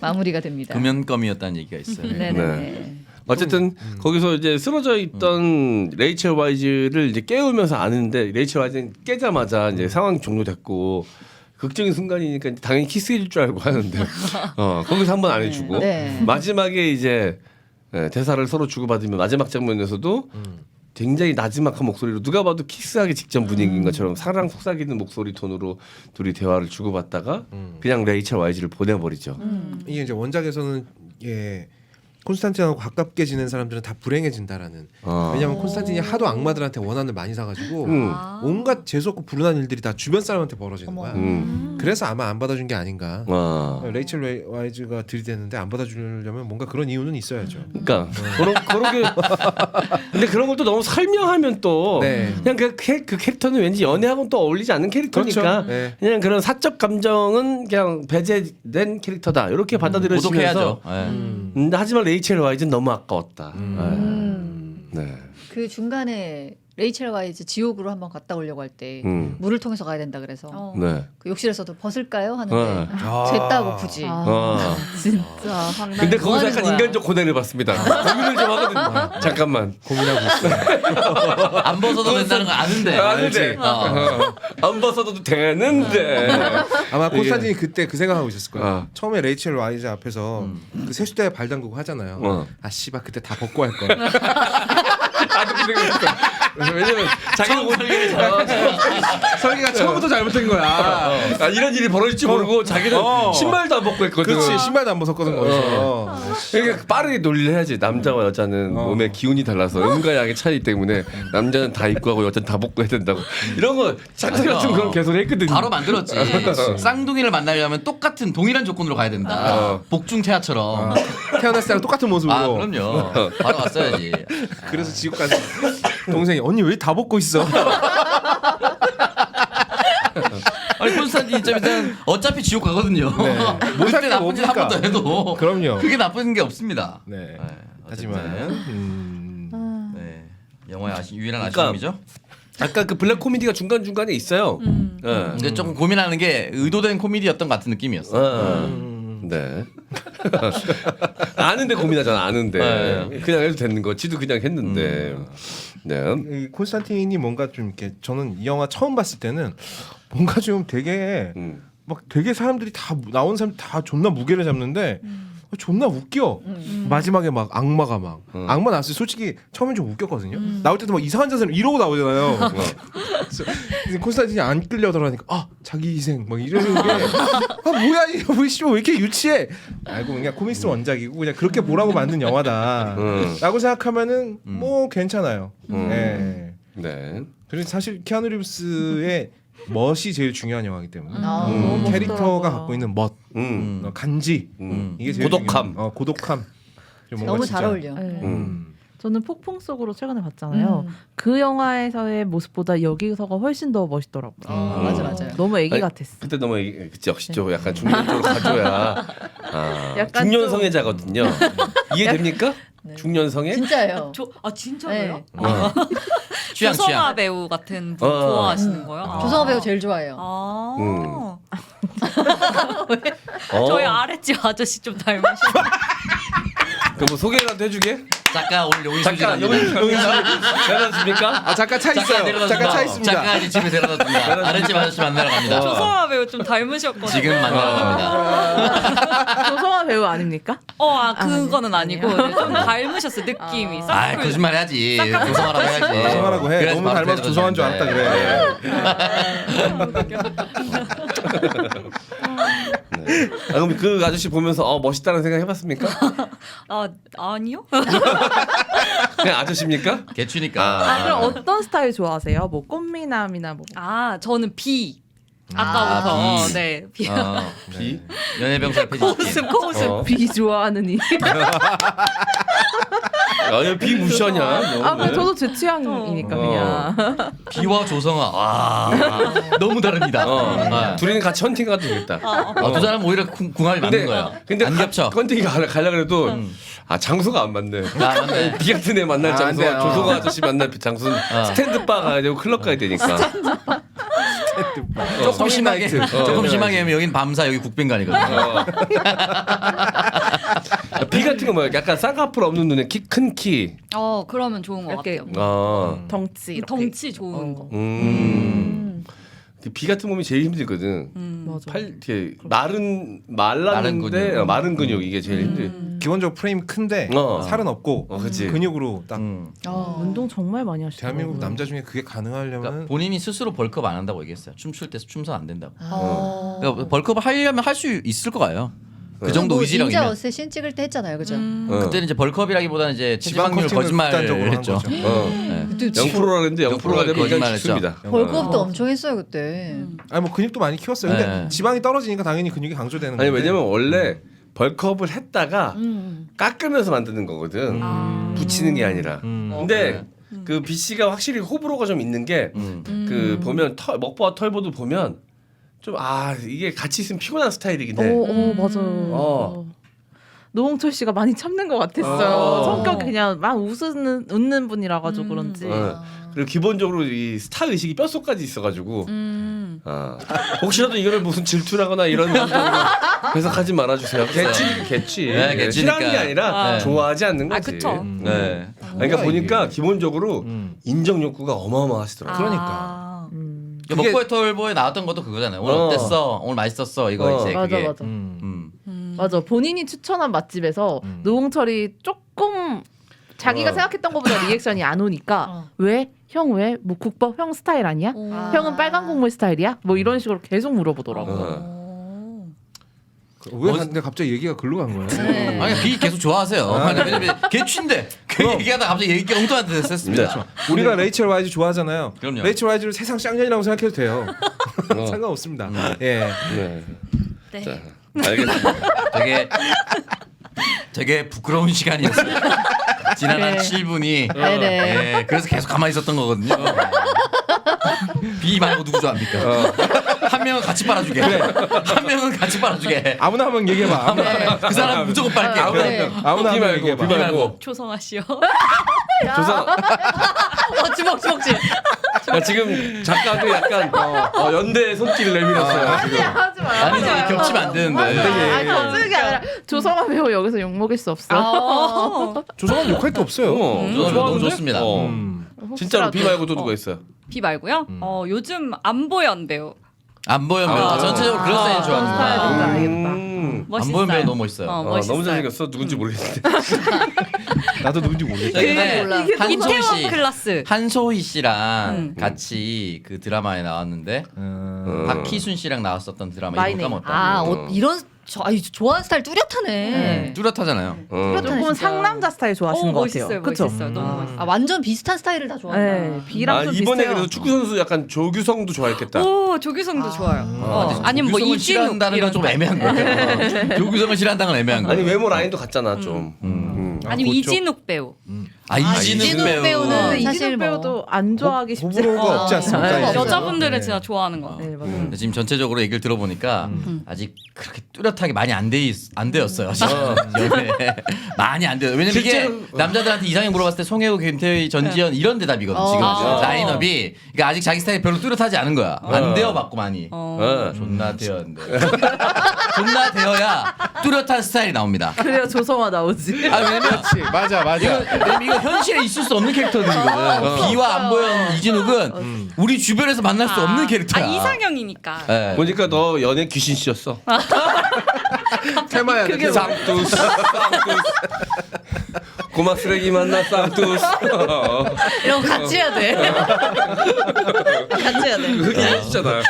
마무리가 됩니다. 금연껌이었다는 얘기가 있어요. 네네. 어쨌든 거기서 이제 쓰러져 있던 레이첼 와이즈를 이제 깨우면서 아는데 레이첼 와이즈는 깨자마자 이제 상황이 종료됐고 극적인 순간이니까 당연히 키스일 줄 알고 하는데 거기서 한 번 안 해주고 네. 마지막에 이제 대사를 서로 주고받으면 마지막 장면에서도 굉장히 나지막한 목소리로 누가 봐도 키스하기 직전 분위기인 것처럼 사랑 속삭이는 목소리 톤으로 둘이 대화를 주고받다가 그냥 레이첼 와이즈를 보내버리죠. 이게 이제 원작에서는 콘스탄틴하고 가깝게 지낸 사람들은 다 불행해진다라는. 왜냐하면 콘스탄틴이 하도 악마들한테 원한을 많이 사가지고 온갖 재수없고 불운한 일들이 다 주변 사람한테 벌어지는 거야. 그래서 아마 안 받아준 게 아닌가. 레이첼 와이즈가 들이대는데 안 받아주려면 뭔가 그런 이유는 있어야죠. 그러니까 그렇게 근데 그런 걸 또 너무 설명하면 또 네. 그냥 그 캐릭터는 왠지 연애하고는 또 어울리지 않는 캐릭터니까 그렇죠. 네. 그냥 그런 사적 감정은 그냥 배제된 캐릭터다 이렇게 받아들여지면서 고독해야죠. 하지만 레이첼 와이즈는 너무 아까웠다. 네. 그 중간에 레이첼 와이즈 지옥으로 한번 갔다 오려고 할 때 물을 통해서 가야 된다 그래서 네. 그 욕실에서도 벗을까요 하는데 아. 됐다고 굳이. 진짜 황당해. 근데 거기서 하는 약간 거야? 인간적 고뇌를 받습니다. 고민을 좀 하거든요. 잠깐만. 고민하고 있어. 안 벗어도 된다는 거 아는데. 아는데. 안 벗어도 되는데. 아마 콘스탄틴이 그때 그 생각하고 있었을 거예요. 어. 처음에 레이첼 와이즈 앞에서 그 세수대에 발 담그고 하잖아요. 아 씨발 그때 다 벗고 할 걸. 나도 그 생각했어. 왜냐면 자기가 설계가 처음부터 잘못된 거야. 이런 일이 벌어질 줄 모르고 자기는 신발도 안 벗고 했거든. 그렇지 신발도 안 벗었거든 거기서. 그러니까 빠르게 논리를 해야지. 남자와 여자는 몸의 기운이 달라서 음과 양의 차이 때문에 남자는 다 입고 하고 여자는 다 벗고 해야 된다고. 이런 거 작살 같은 그런 개소리 했거든. 바로 만들었지. 쌍둥이를 만나려면 똑같은 동일한 조건으로 가야 된다. 복중태아처럼. 태어났을 때랑 똑같은 모습으로. 아 그럼요. 바로 갔어야지. 그래서 지옥 가서 동생이 언니 왜 다 벗고 있어? 아니 콘스탄틴 입장에서는 어차피 지옥 가거든요. 못 그때 나쁜 짓 한 번 더 뭡니까? 해도 그럼요. 그게 나쁜 게 없습니다. 네. 어쨌든. 하지만 네. 영화의 유일한 그러니까 아쉬움이죠. 아까 그 블랙 코미디가 중간 중간에 있어요. 근데 조금 고민하는 게 의도된 코미디였던 것 같은 느낌이었어. 네. 아는데 고민하잖아. 아는데 그냥 해도 되는 거. 지도 그냥 했는데. 네. 이 콘스탄틴이 뭔가 좀 이렇게 저는 이 영화 처음 봤을 때는 뭔가 좀 되게 막 되게 사람들이 다 나온 사람 다 존나 무게를 잡는데 존나 웃겨. 마지막에 막 악마가 막 악마 나왔을 때 솔직히 처음엔 좀 웃겼거든요. 나올 때도 막 이상한 자세로 이러고 나오잖아요. 그래서 콘스탄틴이 안 끌려들어가니까 아 자기 희생 막 이러는 게 아 뭐야 이거 왜 이렇게 유치해? 알고 그냥 코믹스 원작이고 그냥 그렇게 보라고 만든 영화다라고 생각하면은 뭐 괜찮아요. 네. 네. 그리고 사실 키아누 리브스의 멋이 제일 중요한 영화이기 때문에 너무 캐릭터가 멋있더라고요. 갖고 있는 멋, 간지 이게 제일 고독함. 중요한- 고독함. 뭔가 너무 진짜- 잘 어울려. 네. 저는 폭풍 속으로 최근에 봤잖아요. 그 영화에서의 모습보다 여기서가 훨씬 더 멋있더라고요. 맞아 맞아요. 너무 애기 아니, 같았어. 그때 너무 그치 역시 좀 약간 중년적으로 가줘야 약간 중년 성애자거든요. 이해됩니까? 중년 성애? 진짜예요. 진짜로요? 네. 취향 조성아 취향. 배우 같은 분 좋아하시는 거예요? 조성아 배우 제일 좋아해요. 아. 어. 저희 아랫집 아저씨 좀 닮으셨어요. 그럼 뭐 소개라도 해주게? 작가 오늘 용인 잠깐 수진입니다. 용인 내려줍니까? 아 잠깐 차 있어요. 잠깐 차 있습니다. 작가 아직 집에 데려다 줍니다. 아랫집 아저씨 만나러 갑니다. 조성아 배우 좀 닮으셨거든요. 지금 만나러 갑니다. 조성아 배우 아닙니까? 그거는 아니고 네, 좀 닮으셨어요. 느낌이. 아 싹 거짓말 해야지. 조성하라고 해야지. 조성하라고 해. 그래야지 너무 바로 닮아서 조성한 줄 알았다 그래. 네. 그럼 그 아저씨 보면서 멋있다는 생각 해봤습니까? 아니요? 그냥 아저씨입니까? 개추니까. 그럼 어떤 스타일 좋아하세요? 뭐 꽃미남이나 뭐. 저는 B. 아까부터 B. 네 B. 비? 연예병살 폐지시킨. 코웃음. 비 좋아하는 이. 아니 비무시하냐? 아, 그 저도 제 취향이니까 그냥. 비와 조성아. 와. 너무 다릅니다. 둘이는 같이 헌팅 가도 되겠다. 두 사람 오히려 궁합이 맞는 거야. 근데 안 겹쳐. 헌팅이 가려 그래도 장소가 안 맞네. 맞네. 비 같은 애 만날 안 장소와 돼요. 조성아 아저씨 만날 장소는 스탠드바 가야 되고 클럽 가야 되니까. 조금 심하게 조금 어. 심하게 하면 여긴 밤사 여기 국빈관이거든요. 비 같은 거 뭐야? 약간 쌍꺼풀 없는 눈에 큰 키. 그러면 좋은 것 이렇게 같아요. 덩치 이렇게. 덩치 좋은 거. 비 같은 몸이 제일 힘들거든. 맞아. 팔 이렇게 말랐는데 마른 근육 이게 제일 힘들. 기본적으로 프레임 큰데 살은 없고 그치. 근육으로 딱 운동 정말 많이 하시더라고요. 대한민국 남자 중에 그게 가능하려면 그러니까 본인이 스스로 벌크업 안 한다고 얘기했어요. 춤출 때 춤선 안 된다고. 그러니까 벌크업 하려면 할 수 있을 것 같아요. 그 정도 뭐 의지력이면. 인자 어쌔신 찍을 때 했잖아요, 그죠? 그때는 이제 벌크업이라기보다는 이제 지방 체지방률 커팅을 거짓말을 극단적으로 한 했죠. 거죠. 네. 0%라 그랬는데 0%가 되면 거짓말 그냥 했죠. 죽습니다. 벌크업도 엄청 했어요 그때. 아니 뭐 근육도 많이 키웠어요. 근데 네. 지방이 떨어지니까 당연히 근육이 강조되는 아니 건데. 왜냐면 원래 벌크업을 했다가 깎으면서 만드는 거거든. 붙이는 게 아니라. 근데 그 B 씨가 확실히 호불호가 좀 있는 게 그 보면 먹보와 털보도 보면 좀 이게 같이 있으면 피곤한 스타일이긴 해. 맞아요. 노홍철 씨가 많이 참는 것 같았어요. 성격이 그냥 막 웃는 분이라 가지고 그런지. 그리고 기본적으로 이 스타 의식이 뼛속까지 있어가지고 혹시라도 이거를 무슨 질투라거나 이런 감정으로 해석하지 말아주세요. 개취. 네, 개취니까. 싫어하는 게 아니라 좋아하지 않는 거지. 그쵸. 네. 그러니까 보니까 기본적으로 인정 욕구가 어마어마하시더라고. 그러니까. 먹보의 털보에 나왔던 것도 그거잖아요. 오늘 어땠어? 오늘 맛있었어? 이거 이제 맞아 그게. 맞아. 맞아. 본인이 추천한 맛집에서 노홍철이 조금 자기가 생각했던 것보다 리액션이 안 오니까 왜? 형 왜? 뭐 국밥 형 스타일 아니야? 형은 빨간 국물 스타일이야? 뭐 이런 식으로 계속 물어보더라고요. 왜 근데 갑자기 얘기가 글로 간 거예요? 네. 아니 비 계속 좋아하세요. 왜냐면 개취인데 그 얘기하다 갑자기 얘기가 엉뚱한데 됐습니다. 우리가 레이첼 와이즈 좋아하잖아요. 그럼요. 레이첼 와이즈를 세상 쌍년이라고 생각해도 돼요. 상관없습니다. 예. 네. 자, 알겠습니다. 되게 부끄러운 시간이었어요. 지난 한 7분이. 네네. 네, 그래서 계속 가만히 있었던 거거든요. 비 말고 누구 좋아합니까? 한 명은 같이 빨아주게. 한 명은 같이 빨아주게. 아무나 한번 얘기해봐. 아무나, 그 사람 무조건 빨게. 아무나 비 한번 말고 얘기해봐. 비 말고. 조성아 씨요. 조상. 주먹질. 야, 지금 작가도 약간 연대 손길을 내밀었어요. 지금. 하지 마. 아니지 겹치면 안 되는데. 아니 겹치는 게 아니라 조성아 배우 여기서 욕 먹일 수 없어. 조성은 욕할 게 없어요. 저는 너무 좋습니다. 진짜로 비 말고 또 누가 있어요? 비 말고요. 요즘 안 보연대요. 안보현 배우 전체적으로 그런 스타일 좋아하는 스타일 거야. 진짜 알겠다. 멋있어요. 안보현 배우 너무 멋있어요. 멋있어요. 너무 잘생겼어. 누군지 모르겠는데. 나도 누군지 모르겠다. 최근에 몰라. 한소희 이태원 씨, 클라스. 한소희 씨랑 같이 그 드라마에 나왔는데 박희순 씨랑 나왔었던 드라마 이거 마이네임. 까먹었다. 이런 좋아하는 스타일 뚜렷하네. 뚜렷하잖아요. 조금 진짜. 상남자 스타일 좋아하시는 것 같아요. 멋있어요. 그쵸? 멋있어요. 너무 멋있어요. 완전 비슷한 스타일을 다 좋아한다. 네, B랑 좀 이번에 비슷해요. 그래서 축구 선수 약간 조규성도 좋아했겠다. 오 조규성도 좋아요. 아니면 뭐 조규성을 이진욱 싫어한다는 건 좀 이런 애매한 거예요. 조규성을 싫어한다는 건 애매한 거예요. 아니 외모 라인도 같잖아 좀. 아니면 이진욱 배우. 이진욱 배우. 배우는 근데 사실 이진욱 뭐 배우도 안 좋아하기 쉽지 호불호가 없지 않습니까? 네. 이제? 여자분들은 네. 진짜 좋아하는 거. 네, 맞아요. 근데 지금 전체적으로 얘기를 들어보니까 아직 그렇게 뚜렷하게 많이 안 되었어요. 지금 연애 많이 안 돼요. 왜냐면 이게 남자들한테 이상형 물어봤을 때 송혜교, 김태희, 전지현 이런 대답이거든. 지금 라인업이 그러니까 아직 자기 스타일이 별로 뚜렷하지 않은 거야. 안 되어봤고 많이. 존나 되었는데. 존나 되어야 뚜렷한 스타일이 나옵니다. 그래야 조성아 나오지. 왜냐면 맞아. 왜냐면 이거 현실에 있을 수 없는 캐릭터들이거든. 비와 안보현, 이진욱은 우리 주변에서 만날 수 없는 캐릭터야. 이상형이니까. 네. 보니까 너 연애 귀신 씨였어. 테마야. 그게 쌍뚜스. 고마 쓰레기 만나 쌍뚜스. 이런 거 같이 해야 돼. 같이 해야 돼. 그게 해주잖아.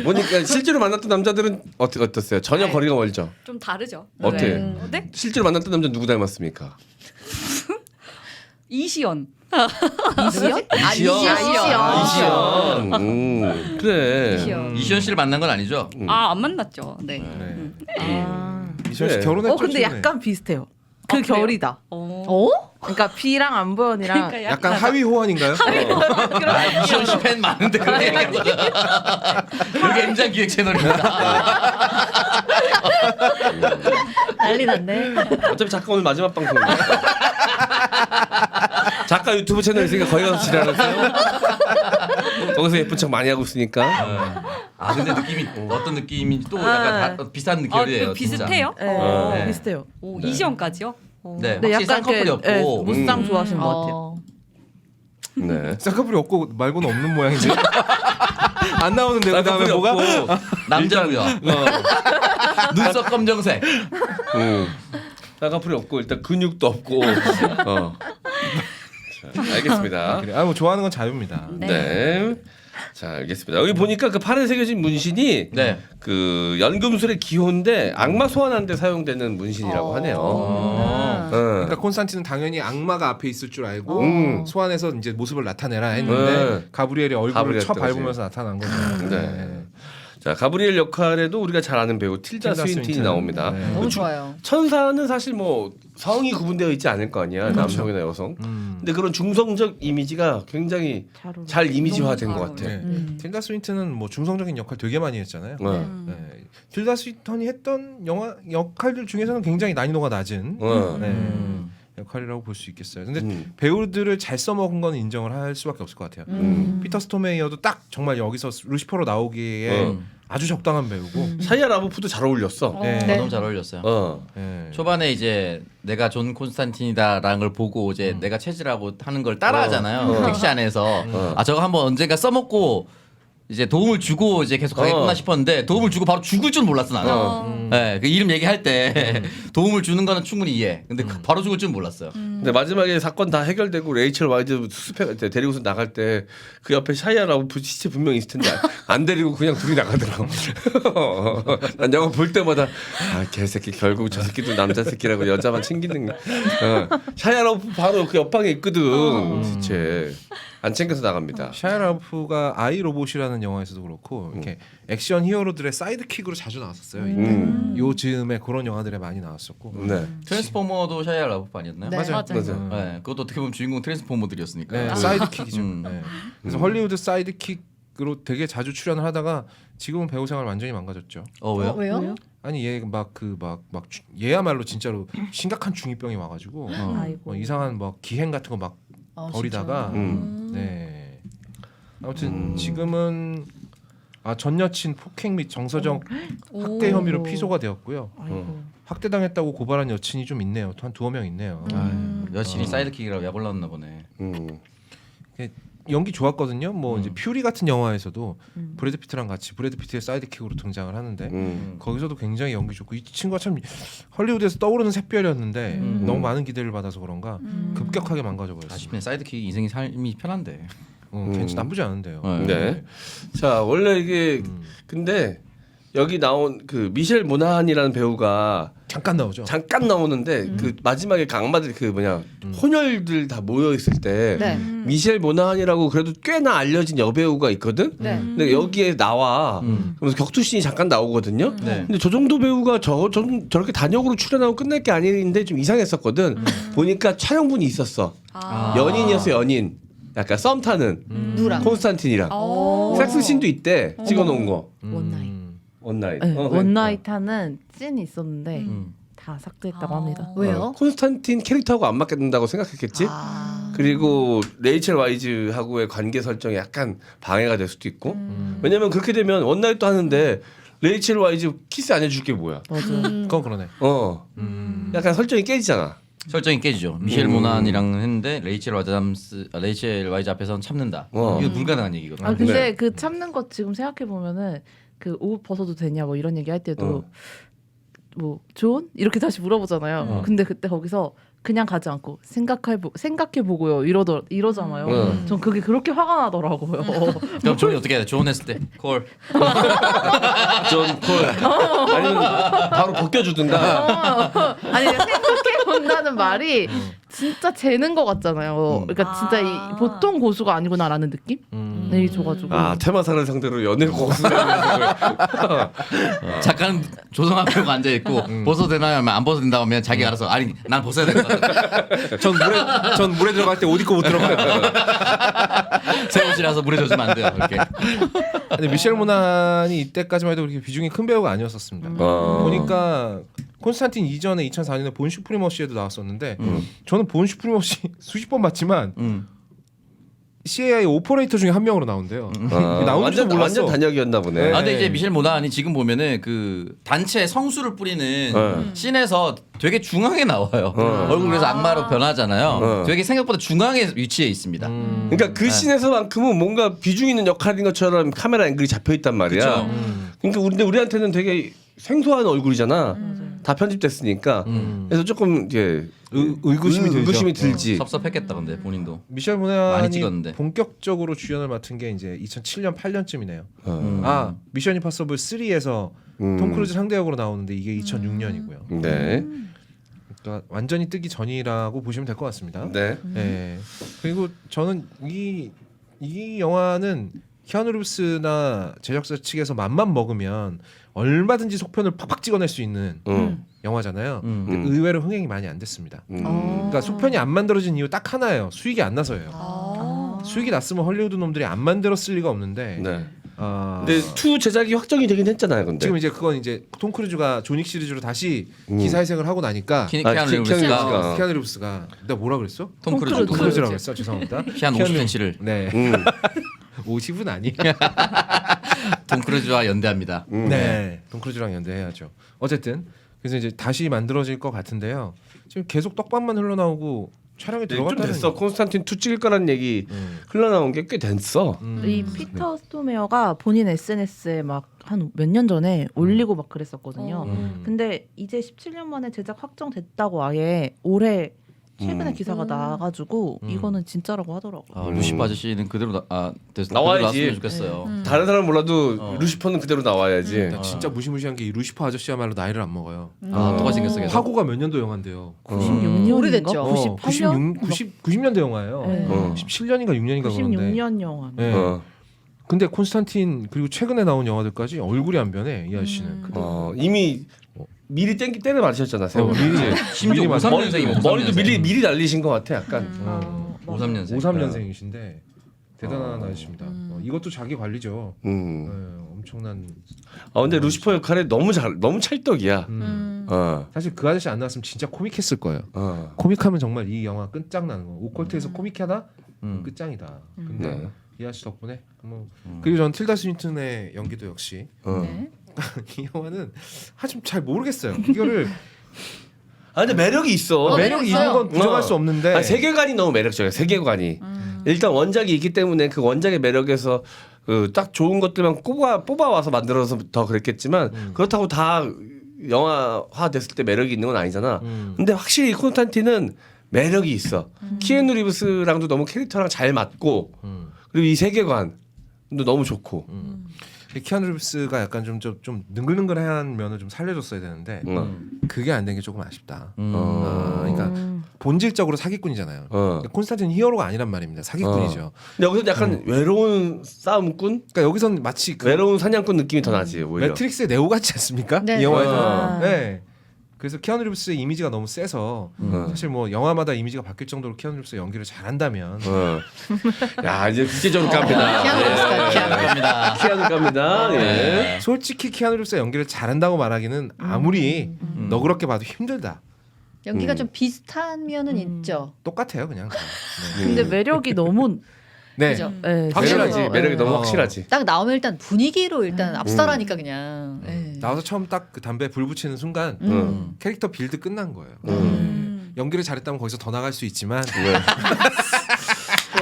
보니까 실제로 만났던 남자들은 어땠어요? 전혀 거리가 멀죠. 좀 다르죠. 어때? 네? 실제로 만났던 남자 누구 닮았습니까? 이시연. 이시연? 이시연. 그래. 이시연 씨를 만난 건 아니죠? 안 만났죠. 네. 이시연 씨 그래. 결혼했죠. 근데 최근에. 약간 비슷해요. 그 그래요? 결이다. 어? 그러니까 B랑 안보현이랑 그러니까 약간 하위 호환인가요? 미션 씨 팬 많은데 그렇게 얘기하는 거야. 여기 M장 기획 채널입니다. 난리 났네. 어차피 작가 오늘 마지막 방송이야. 작가 유튜브 채널 있으니까 거기 가서 지랄하세요. 거기서 예쁜 척 많이 하고 있으니까. 아 근데 느낌이 어떤 느낌인지 또 약간 비슷한 느낌이에요. 또 비슷해요? 네, 네. 비슷해요. 오, 이시연까지요? 네, 근데 확실히 쌍꺼풀이 이렇게, 없고 무쌍 좋아하시는 것 같아요. 네. 쌍꺼풀이 없고 말고는 없는 모양인데. 안 나오는데 그다음에 뭐가? 남자고요. 눈썹 검정색. 쌍꺼풀이 없고 일단 근육도 없고. 자, 알겠습니다. 그래. 뭐 좋아하는 건 자유입니다. 네. 자, 알겠습니다. 여기 보니까 그 팔에 새겨진 문신이 네. 그 연금술의 기호인데 악마 소환하는 데 사용되는 문신이라고 하네요. 그러니까 콘스탄틴은 당연히 악마가 앞에 있을 줄 알고 소환해서 이제 모습을 나타내라 했는데 가브리엘이 얼굴을 가브리엘 쳐 때문에. 밟으면서 나타난 거죠. 네. 자, 가브리엘 역할에도 우리가 잘 아는 배우 틸다 스윈틴이 나옵니다. 네. 너무 좋아요. 천사는 사실 뭐 성이 구분되어 있지 않을 거 아니야. 남성이나 여성. 근데 그런 중성적 이미지가 굉장히 잘 이미지화된 것 같아. 네. 틸다 스윈튼은 뭐 중성적인 역할 되게 많이 했잖아요. 네. 네. 틸다 스윈턴이 했던 영화 역할들 중에서는 굉장히 난이도가 낮은 네. 역할이라고 볼 수 있겠어요. 근데 배우들을 잘 써먹은 건 인정을 할 수밖에 없을 것 같아요. 피터 스토메이어도 딱 정말 여기서 루시퍼로 나오기에 아주 적당한 배우고 샤이아 라보프도 잘 어울렸어. 네. 너무 잘 어울렸어요. 네. 초반에 이제 내가 존 콘스탄틴이다라는 걸 보고 이제 내가 체질하고 하는 걸 따라하잖아요. 택시 안에서 아 저거 한번 언젠가 써먹고 이제 도움을 주고 이제 계속 가겠구나 싶었는데 도움을 주고 바로 죽을 줄 몰랐어 나는. 네, 그 이름 얘기할 때 도움을 주는 거는 충분히 이해. 근데 바로 죽을 줄 몰랐어요. 근데 마지막에 사건 다 해결되고 레이첼 와이즈 수습해 데리고서 나갈 때 그 옆에 샤이아 라보프 시체 분명히 있을 텐데 안 데리고 그냥 둘이 나가더라고. 난 영화 볼 때마다 아 개새끼 결국 저 새끼도 남자 새끼라고 여자만 챙기는. 샤이아 라보프 바로 그 옆방에 있거든 시체. 안 챙겨서 나갑니다. 샤이아 라보프가 아이 로봇이라는 영화에서도 그렇고 이렇게 액션 히어로들의 사이드킥으로 자주 나왔었어요. 요 즈음에 그런 영화들에 많이 나왔었고. 네. 트랜스포머도 샤이아 라보프 아니었나요? 네. 맞아요. 맞아요. 네, 그것도 어떻게 보면 주인공 트랜스포머들이었으니까. 네, 사이드킥이죠. 네. 그래서 헐리우드 사이드킥으로 되게 자주 출연을 하다가 지금은 배우 생활 완전히 망가졌죠. 왜요? 왜요? 아니 얘 막 얘야말로 진짜로 심각한 중이병이 와가지고 뭐 이상한 뭐 기행 같은 거 막 버리다가 네 아무튼 지금은 전 여친 폭행 및 정서적 학대 혐의로 피소가 되었고요. 학대당했다고 고발한 여친이 좀 있네요. 한 2명 있네요. 여친이 사이드킥이라고 약 올랐나 보네. 연기 좋았거든요. 뭐 이제 퓨리 같은 영화에서도 브래드 피트랑 같이 브래드 피트의 사이드킥으로 등장을 하는데 거기서도 굉장히 연기 좋고 이 친구가 참 헐리우드에서 떠오르는 샛별이었는데 너무 많은 기대를 받아서 그런가 급격하게 망가져 버렸어요. 아쉽네. 사이드킥 인생이 삶이 편한데. 괜찮 나쁘지 않은데요. 네. 자 원래 이게 근데 여기 나온 그 미셸 모나한이라는 배우가 잠깐 나오죠. 잠깐 나오는데 그 마지막에 그 악마들 그 뭐냐 혼혈들 다 모여 있을 때 네. 미셸 모나한이라고 그래도 꽤나 알려진 여배우가 있거든. 네. 근데 여기에 나와. 그래서 격투씬이 잠깐 나오거든요. 네. 근데 저 정도 배우가 저렇게 단역으로 출연하고 끝날 게 아닌데 좀 이상했었거든. 보니까 촬영분이 있었어. 연인이었어 연인. 약간 썸 타는 누구랑? 콘스탄틴이랑 섹스씬도 있대 찍어놓은 거. 원나잇. 네, 그러니까. 원나잇 하는 씬이 있었는데 다 삭제했다고 합니다. 왜요? 콘스탄틴 캐릭터하고 안 맞게 된다고 생각했겠지. 그리고 레이첼 와이즈하고의 관계 설정이 약간 방해가 될 수도 있고. 왜냐면 그렇게 되면 원나잇도 하는데 레이첼 와이즈 키스 안 해줄 게 뭐야. 맞아. 그건 그러네. 약간 설정이 깨지잖아. 설정이 깨지죠. 미셸 모난이랑 했는데 레이첼 와이즈 앞에서는 참는다. 이거 불가능한 얘기거든요. 근데 네. 그 참는 것 지금 생각해 보면은 그 옷 벗어도 되냐 뭐 이런 얘기 할 때도 뭐 존 이렇게 다시 물어보잖아요. 근데 그때 거기서 그냥 가지 않고 생각해 보고요 이러잖아요. 전 그게 그렇게 화가 나더라고요. 그럼 존이 어떻게 해야 돼? 존 했을 때 콜. 존 콜. 아니면 바로 벗겨주든가. 아니 생각해 본다는 말이 진짜 재는 것 같잖아요. 그러니까 진짜 이 보통 고수가 아니구나라는 느낌? 네, 줘가지고. 아 테마사를 상대로 연애 고수라는 작가는 조성한 배우가 앉아 있고 벗어도 되나요? 하면 안 벗어도 된다고 하면 자기가 알아서 아니 난 벗어야 될 것 같아. 전 물에 들어갈 때 옷 입고 못 들어가요. 새 옷이라서 물에 젖으면 안 돼요. 이렇게. 근데 미셸 모난이 이때까지만 해도 그렇게 비중이 큰 배우가 아니었었습니다. 보니까 콘스탄틴 이전에 2004년에 본 슈프리머시에도 나왔었는데 저는 본 슈프리머시 수십 번 봤지만 CIA 오퍼레이터 중에 한 명으로 나온대요. 나온 줄도 몰랐어. 완전 단역이었나 보네. 아, 근데 이제 미셸 모나니 지금 보면은 그 단체 성수를 뿌리는 씬에서 되게 중앙에 나와요. 얼굴 그래서 악마로 변하잖아요. 되게 생각보다 중앙에 위치해 있습니다. 그러니까 그 씬에서만큼은 뭔가 비중 있는 역할인 것처럼 카메라 앵글이 잡혀 있단 말이야. 그쵸. 그러니까 근데 우리한테는 되게 생소한 얼굴이잖아. 다 편집됐으니까. 그래서 조금 이제 의구심이 들죠. 의구심이 들지. 섭섭했겠다 근데 본인도. 미셸 많이 모난이 찍었는데. 본격적으로 주연을 맡은 게 이제 2007년 8년쯤이네요. 아 미션 임파서블 3에서 톰 크루즈 상대 역으로 나오는데 이게 2006년이고요. 네. 그러니까 완전히 뜨기 전이라고 보시면 될 것 같습니다. 네. 네. 그리고 저는 이 영화는 키아누 리브스나 제작사 측에서 맘만 먹으면 얼마든지 속편을 팍팍 찍어낼 수 있는 영화잖아요. 근데 의외로 흥행이 많이 안 됐습니다. 그러니까 속편이 안 만들어진 이유 딱 하나예요. 수익이 안 나서예요. 수익이 났으면 헐리우드 놈들이 안 만들었을 리가 없는데. 네. 근데 2 제작이 확정이 되긴 했잖아요. 근데 지금 이제 그건 이제 톰 크루즈가 존윅 시리즈로 다시 기사회생을 하고 나니까 키아누 리브스가 키아누 리브스가 내가 뭐라 그랬어? 톰 크루즈. 톰 크루즈라고 했어. 죄송합니다. 키아누 50cm를 네. 50은 아니야. 톰 크루즈와 연대합니다. 네. 톰 크루즈랑 연대해야죠. 어쨌든 그래서 이제 다시 만들어질 것 같은데요. 지금 계속 떡밥만 흘러나오고 촬영에 좀 들어갔다는 됐어. 콘스탄틴 2 찍을 거라는 얘기 흘러나온 게 꽤 됐어. 이 피터 스토메어가 본인 SNS에 막 한 몇 년 전에 올리고 막 그랬었거든요. 근데 이제 17년 만에 제작 확정됐다고 아예 올해 최근에 기사가 나가지고 이거는 진짜라고 하더라고요. 아, 루시프 아저씨는 그대로 나와야지. 나왔으면 좋겠어요. 다른 사람 은 몰라도 루시퍼는 그대로 나와야지. 진짜 무시무시한 게 이 루시퍼 아저씨야말로 나이를 안 먹어요. 아, 똑같이 생겼어 계속. 화고가 몇 년도 영화인데요. 96년인가? 오래됐죠. 98년? 90년대 영화예요. 네. 17년인가 6년인가 그런데. 96년 영화. 네. 근데 콘스탄틴 그리고 최근에 나온 영화들까지 얼굴이 안 변해 이 아저씨는. 이미 미리 때려 맞으셨잖아. 세월. 심지어 미리 53년생이면 머리도 미리 날리신 것 같아. 약간. 53년생. 53년생이신데 대단한 아저씨입니다. 이것도 자기 관리죠. 네, 엄청난. 근데 루시퍼 역할에 너무 찰떡이야. 사실 그 아저씨 안 나왔으면 진짜 코믹했을 거예요. 코믹하면 정말 이 영화 끝장나는 거. 오컬트에서 코믹하다 끝장이다. 근데 네. 이 아저씨 덕분에 뭐 그리고 전 틸다 스윈튼의 연기도 역시 네. 이 영화는 좀 잘 모르겠어요. 이거를 근데 매력이 있어. 매력이 있는 건 부정할 수 없는데 세계관이 너무 매력적이야. 세계관이. 일단 원작이 있기 때문에 그 원작의 매력에서 딱 좋은 것들만 뽑아와서 만들어서 더 그랬겠지만 그렇다고 다 영화화 됐을 때 매력이 있는 건 아니잖아. 근데 확실히 콘스탄틴은 매력이 있어. 키아누 리브스랑도 너무 캐릭터랑 잘 맞고 그리고 이 세계관도 너무 좋고. 키아누 리브스가 약간 좀 능글능글한 면을 좀 살려줬어야 되는데 그게 안 된 게 조금 아쉽다. 그러니까 본질적으로 사기꾼이잖아요. 그러니까 콘스탄틴 히어로가 아니란 말입니다. 사기꾼이죠. 근데 여기서 약간 외로운 싸움꾼? 그러니까 여기선 마치 외로운 사냥꾼 느낌이 더 나지 오히려. 매트릭스의 네오 같지 않습니까? 네. 이 영화에서. 아. 네. 그래서 키아누 리브스의 이미지가 너무 세서 사실 뭐 영화마다 이미지가 바뀔 정도로 키아누 리브스 연기를 잘한다면 야 이제 국제적으로 깝니다. 키아누 리브스가 키아누 갑니다. 키아누 깝니다. 예. 솔직히 키아누 리브스의 연기를 잘한다고 말하기는 아무리 너그럽게 봐도 힘들다. 연기가 좀 비슷한 면은 있죠. 똑같아요 그냥. 다. 근데 매력이 너무 네. 그죠? 네, 확실하지. 그래서, 매력이 네. 너무 확실하지. 딱 나오면 일단 분위기로 일단 압살하니까 그냥. 네. 나와서 처음 딱 그 담배 불 붙이는 순간 캐릭터 빌드 끝난 거예요. 연기를 잘했다면 거기서 더 나갈 수 있지만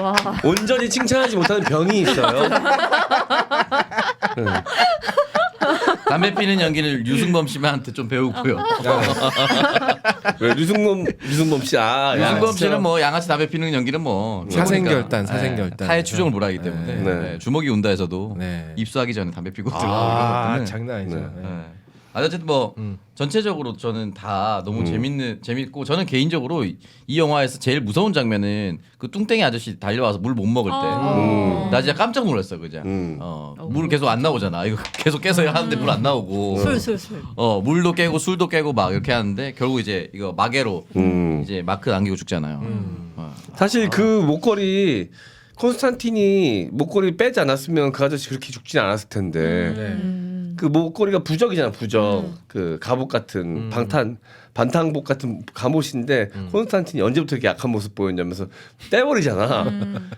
와. 온전히 칭찬하지 못하는 병이 있어요. 담배 피는 연기를 유승범 씨한테 좀 배우고요. 왜 류승범 씨 유승범 씨는 뭐 양아치 담배 피는 연기는 뭐 사생결단, 네, 사생결단. 타의 추종을 못하기 때문에 네. 네. 네, 주먹이 운다에서도 네. 입수하기 전에 담배 피고 들어가거든요. 장난 아니죠. 네. 네. 어쨌든 뭐 전체적으로 저는 다 너무 재밌고 저는 개인적으로 이 영화에서 제일 무서운 장면은 그 뚱땡이 아저씨 달려와서 물 못 먹을 때. 나 진짜 깜짝 놀랐어 그냥. 물 계속 안 나오잖아. 이거 계속 깨서야 하는데 물 안 나오고. 술. 물도 깨고 술도 깨고 막 이렇게 하는데 결국 이제 이거 마개로 이제 마크 남기고 죽잖아요. 사실 그 목걸이 콘스탄틴이 목걸이 빼지 않았으면 그 아저씨 그렇게 죽진 않았을 텐데 그 목걸이가 부적이잖아 부적 그 갑옷 같은 반탕복 같은 갑옷인데 콘스탄틴이 언제부터 이렇게 약한 모습 보였냐면서 떼버리잖아.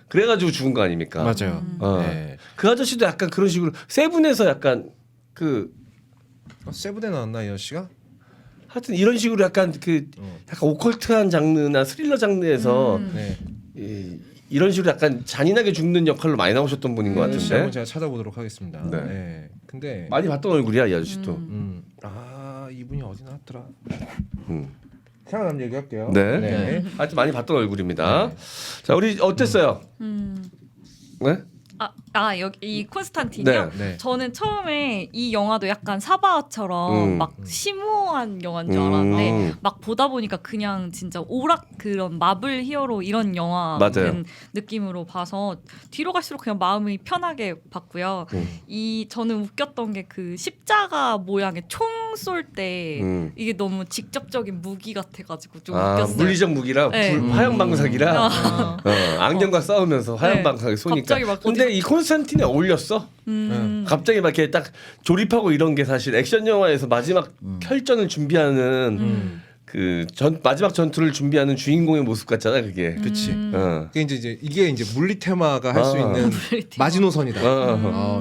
그래가지고 죽은 거 아닙니까? 맞아요. 네. 그 아저씨도 약간 그런 식으로 세븐에서 약간 그 세븐에 나왔나 이 아저씨가? 하여튼 이런 식으로 약간 그 약간 오컬트한 장르나 스릴러 장르에서 네. 이런 식으로 약간 잔인하게 죽는 역할로 많이 나오셨던 분인 것 한번 같은데 제가 찾아보도록 하겠습니다. 네. 네. 근데 많이 봤던 얼굴이야 이 아저씨도. 아 이분이 어디 나왔더라? 음. 생각나면 얘기할게요. 네. 하여튼 많이 봤던 얼굴입니다. 자 우리 어땠어요? 네? 여기 이 콘스탄틴이요. 네. 저는 처음에 이 영화도 약간 사바처럼 막 심오한 영화인 줄 알았는데 막 보다 보니까 그냥 진짜 오락 그런 마블 히어로 이런 영화 맞아요. 같은 느낌으로 봐서 뒤로 갈수록 그냥 마음이 편하게 봤고요. 이 저는 웃겼던 게 그 십자가 모양의 총 쏠 때 이게 너무 직접적인 무기 같아가지고 좀 웃겼어요. 물리적 무기라 네. 화염 방사기라 악령과 싸우면서 화염 네. 방사기 쏘니까. 갑자기 막 근데 이 콘스탄틴이 어울렸어. 갑자기 막 이렇게 딱 조립하고 이런 게 사실 액션 영화에서 마지막 혈전을 준비하는 그 마지막 전투를 준비하는 주인공의 모습 같잖아 그게. 그렇지. 어. 그게 이게 이제 물리 테마가 할 수 있는 마지노선이다.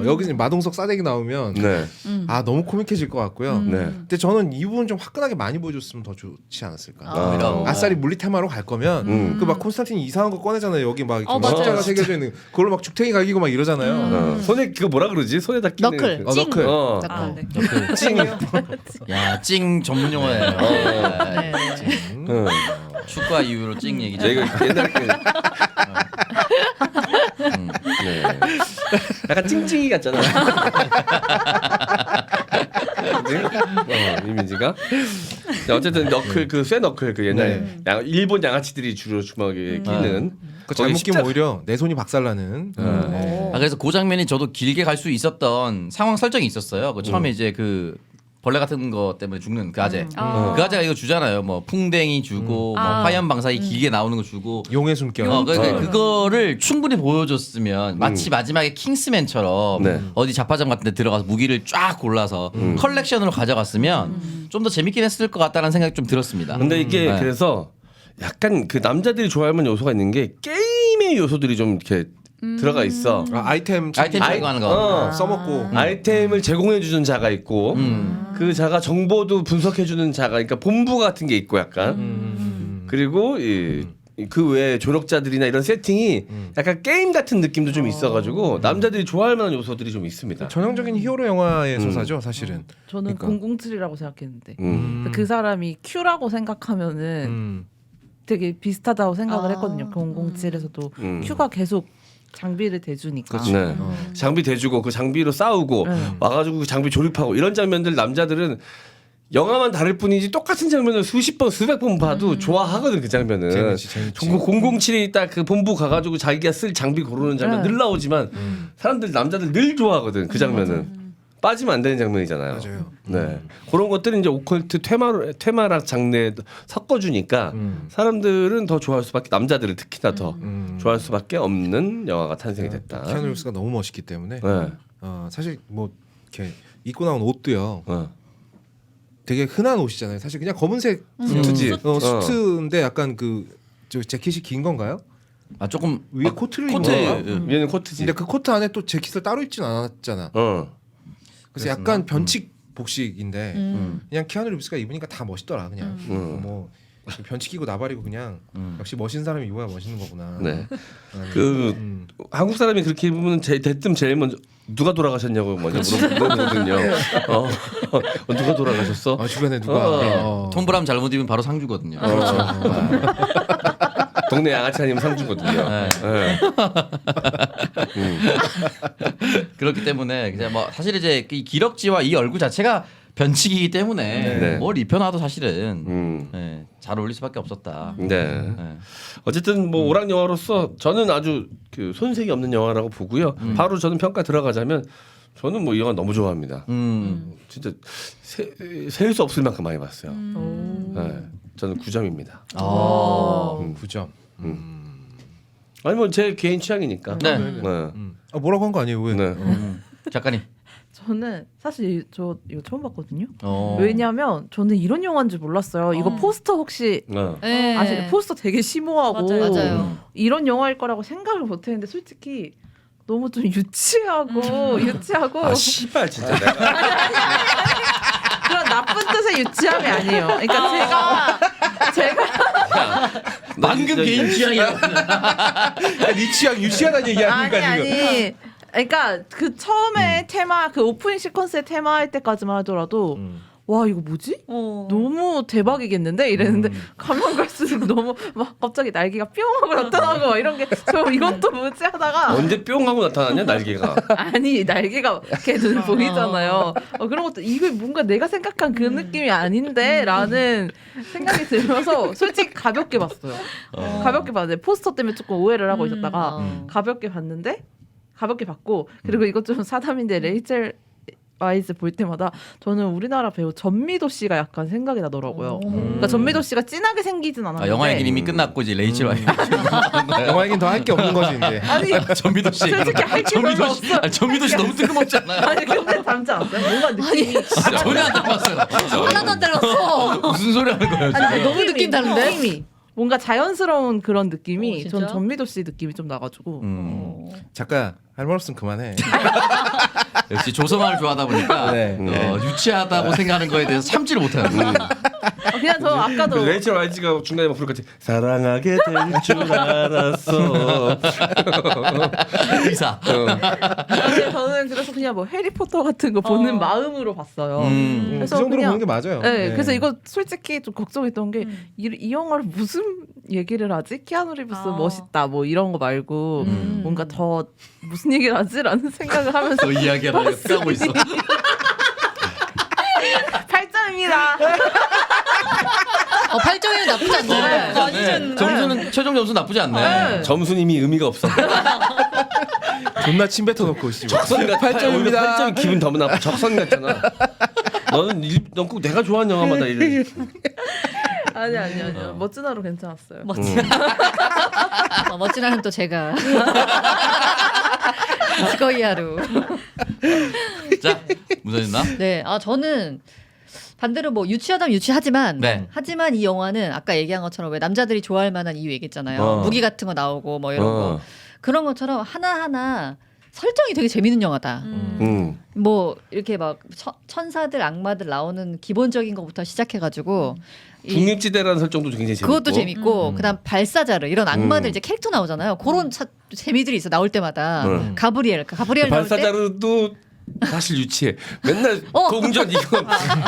여기 이제 마동석 싸대기 나오면 네. 아 너무 코믹해질 것 같고요. 네. 근데 저는 이 부분 좀 화끈하게 많이 보여줬으면 더 좋지 않았을까. 오히려. 아싸리 물리 테마로 갈 거면 그 막 콘스탄틴이 이상한 거 꺼내잖아요. 여기 막 이렇게 맞아요. 십자가 새겨져 있는 그걸로 막 죽탱이 갈기고 막 이러잖아요. 손에 그거 뭐라 그러지? 손에다 끼는 너클. 그- 너클. 너클. 찡. 야, 찡 전문 용어예요. 네. 응. 축구 이후로 찡 얘기죠. 이거 옛날 그 네. 약간 찡찡이 같잖아. 그치? 이미지가. 자, 어쨌든 너클 그쇠 너클 그 옛날 일본 양아치들이 주로 주먹에 끼는. 그 거의 잘못 끼면 십자- 오히려 내 손이 박살나는. 그래서 그 장면이 저도 길게 갈 수 있었던 상황 설정이 있었어요. 그 처음에 이제 그 벌레 같은 거 때문에 죽는 그 아재. 그 아재가 이거 주잖아요. 뭐 풍뎅이 주고 뭐 화염 방사기 길게 나오는 거 주고. 용의 숨결. 그거를 충분히 보여줬으면 마치 마지막에 킹스맨처럼 네. 어디 잡화점 같은 데 들어가서 무기를 쫙 골라서 컬렉션으로 가져갔으면 좀 더 재밌긴 했을 것 같다는 생각이 좀 들었습니다. 근데 이게 네. 그래서 약간 그 남자들이 좋아할 만한 요소가 있는 게 게임의 요소들이 좀 이렇게 들어가 있어. 아이템 아이템 제공하는 거. 써먹고. 아이템을 제공해 주는 자가 있고 그 자가 정보도 분석해 주는 자가 그러니까 본부 같은 게 있고 약간 그리고 그 외에 조력자들이나 이런 세팅이 약간 게임 같은 느낌도 좀 있어가지고 남자들이 좋아할 만한 요소들이 좀 있습니다. 전형적인 히어로 영화의 서사죠, 사실은. 저는 그러니까. 007이라고 생각했는데 그 사람이 Q라고 생각하면은 되게 비슷하다고 생각을 했거든요. 007에서도 Q가 계속 장비를 대주니까. 네. 장비 대주고 그 장비로 싸우고 와가지고 그 장비 조립하고 이런 장면들 남자들은 영화만 다를 뿐이지 똑같은 장면을 수십 번 수백 번 봐도 좋아하거든 그 장면은. 재밌지. 007이 딱 그 본부 가가지고 자기가 쓸 장비 고르는 장면 늘 나오지만 사람들 남자들 늘 좋아하거든 그 장면은. 빠지면 안 되는 장면이잖아요. 맞아요. 네. 그런 것들은 이제 오컬트 테마락 장르에 섞어주니까 사람들은 더 좋아할 수밖에 남자들은 특히나 더 좋아할 수밖에 없는 영화가 탄생이 됐다. 키아누 리브스가 너무 멋있기 때문에 네. 사실 뭐 이렇게 입고 나온 옷도요. 어. 되게 흔한 옷이잖아요. 사실 그냥 검은색 수트지. 수트인데 약간 저 재킷이 긴 건가요? 아 조금 위에 코트를 코트. 입은 건가? 얘는 코트지. 근데 그 코트 안에 또 재킷을 따로 입진 않았잖아. 그래서 약간 변칙 복식인데 그냥 키아누 리브스가 입으니까 다 멋있더라 그냥. 뭐 변칙이고 나발이고 그냥 역시 멋있는 사람이 입어야 멋있는 거구나. 네. 그 한국 사람이 그렇게 입으면 대뜸 제일 먼저 누가 돌아가셨냐고 먼저 물어보거든요. 누가 돌아가셨어? 주변에 누가 톰 브라운 잘못 입으면 바로 상주거든요. 동네 양아치 아니면 상주거든요. 네. 네. 그렇기 때문에 그냥 뭐 사실 이제 이 기럭지와 이 얼굴 자체가 변칙이기 때문에 네. 뭘 입혀놔도 사실은 네, 잘 어울릴 수밖에 없었다. 네. 네. 어쨌든 뭐 오락 영화로서 저는 아주 그 손색이 없는 영화라고 보고요. 바로 저는 평가 들어가자면 저는 뭐 이 영화 너무 좋아합니다. 진짜 셀 수 없을 만큼 많이 봤어요. 네. 저는 9점입니다. 아. 9점. 아니 뭐 제 개인 취향이니까. 네. 네. 아, 뭐라고 한 거 아니에요? 왜? 네. 작가님. 저는 사실 저 이거 처음 봤거든요. 어. 왜냐면 저는 이런 영화인 줄 몰랐어요. 이거 포스터 혹시 네. 아시죠? 포스터 되게 심오하고 맞아요. 이런 영화일 거라고 생각을 못했는데 솔직히 너무 좀 유치하고 유치하고 아 씨발 진짜 내가 그런 나쁜 뜻의 유치함이 아니에요. 그러니까 제가 방금 개인 취향이라고. 네 취향 유치하다는 얘기 아닙니까 지금? 아니. 그러니까 그 처음에 테마 그 오프닝 시퀀스의 테마 할 때까지만 하더라도 와 이거 뭐지? 너무 대박이겠는데 이랬는데 가면 갈수록 너무 막 갑자기 날개가 뿅 하고 나타나고 막 이런 게 저 이건 또 뭐지 하다가 언제 뿅 하고 나타났냐 날개가. 아니 날개가 걔 눈 보이잖아요. 그런 것도 이거 뭔가 내가 생각한 그 느낌이 아닌데라는 생각이 들면서 솔직히 가볍게 봤어요. 가볍게 봤는데 포스터 때문에 조금 오해를 하고 있었다가 가볍게 봤는데 가볍게 봤고 그리고 이것 좀 사담인데 레이첼 와이즈 볼 때마다 저는 우리나라 배우 전미도 씨가 약간 생각이 나더라고요. 그러니까 전미도 씨가 진하게 생기진 않았는데 영화 얘기는 이미 끝났고 이제 레이첼 와이즈. 영화 얘기는 더 할 게 없는 거지 이제. 아니 전미도 씨. 솔직히 할 게 별로 전미도 씨. 아니, 전미도 씨 너무 뜬금없지 않나요? 아니 근데 닮지 않았어요? 뭔가 느낌이 전혀 안 닮았어요. 하나도 안 닮았어. 무슨 소리 하는 거예요? 지금? 아니, 너무 느낌 다른데? 느낌이 뭔가 자연스러운 그런 느낌이 진짜? 전 전미도 씨 느낌이 좀 나가지고 작가 할 말 없으면 그만해. 역시 조성아를 좋아하다 보니까 네. 유치하다고 생각하는 거에 대해서 참지를 못해요. 그냥 저 아까도 레이첼 와이즈가 중간에 막 부를 것 같아. 사랑하게 될 줄 알았어. 의사. 근데 저는 그래서 그냥 뭐 해리포터 같은 거 보는 마음으로 봤어요. 그 그래서 정도로 그냥 보는 게 맞아요. 네, 그래서 이거 솔직히 좀 걱정했던 게 이 영화를 무슨 얘기를 하지? 키아누 리브스 멋있다 뭐 이런 거 말고 뭔가 더 무슨 얘기를 하지라는 생각을 하면서 또 이야기를 하려고 하고 있어. 8점입니다. 8점이면 나쁘지 않네. 네. 점수는 최종 점수 나쁘지 않네. 점수는 이미 의미가 없어. 존나 침 뱉어놓고 씨. 적선 같아. 8점입니다. 8점이 기분 더 나빠. 적선 같잖아. 넌 꼭 내가 좋아하는 영화마다 이래. 아니요. 멋진 하루 괜찮았어요. 멋진 하루는 또 제가. 스거이 하루. 자, 무슨 있나? 네, 저는 반대로 뭐 유치하다면 유치하지만 네. 하지만 이 영화는 아까 얘기한 것처럼 왜 남자들이 좋아할 만한 이유 얘기했잖아요. 무기 같은 거 나오고 뭐 이런 거 그런 것처럼 하나하나 설정이 되게 재밌는 영화다. 뭐 이렇게 막 천사들 악마들 나오는 기본적인 것부터 시작해가지고 중립지대라는 설정도 굉장히 재밌고. 그것도 재밌고 그다음 발사자르 이런 악마들 이제 캐릭터 나오잖아요. 그런 재미들이 있어 나올 때마다 가브리엘 나올 때 발사자르도 사실 유치해. 맨날 공전 이거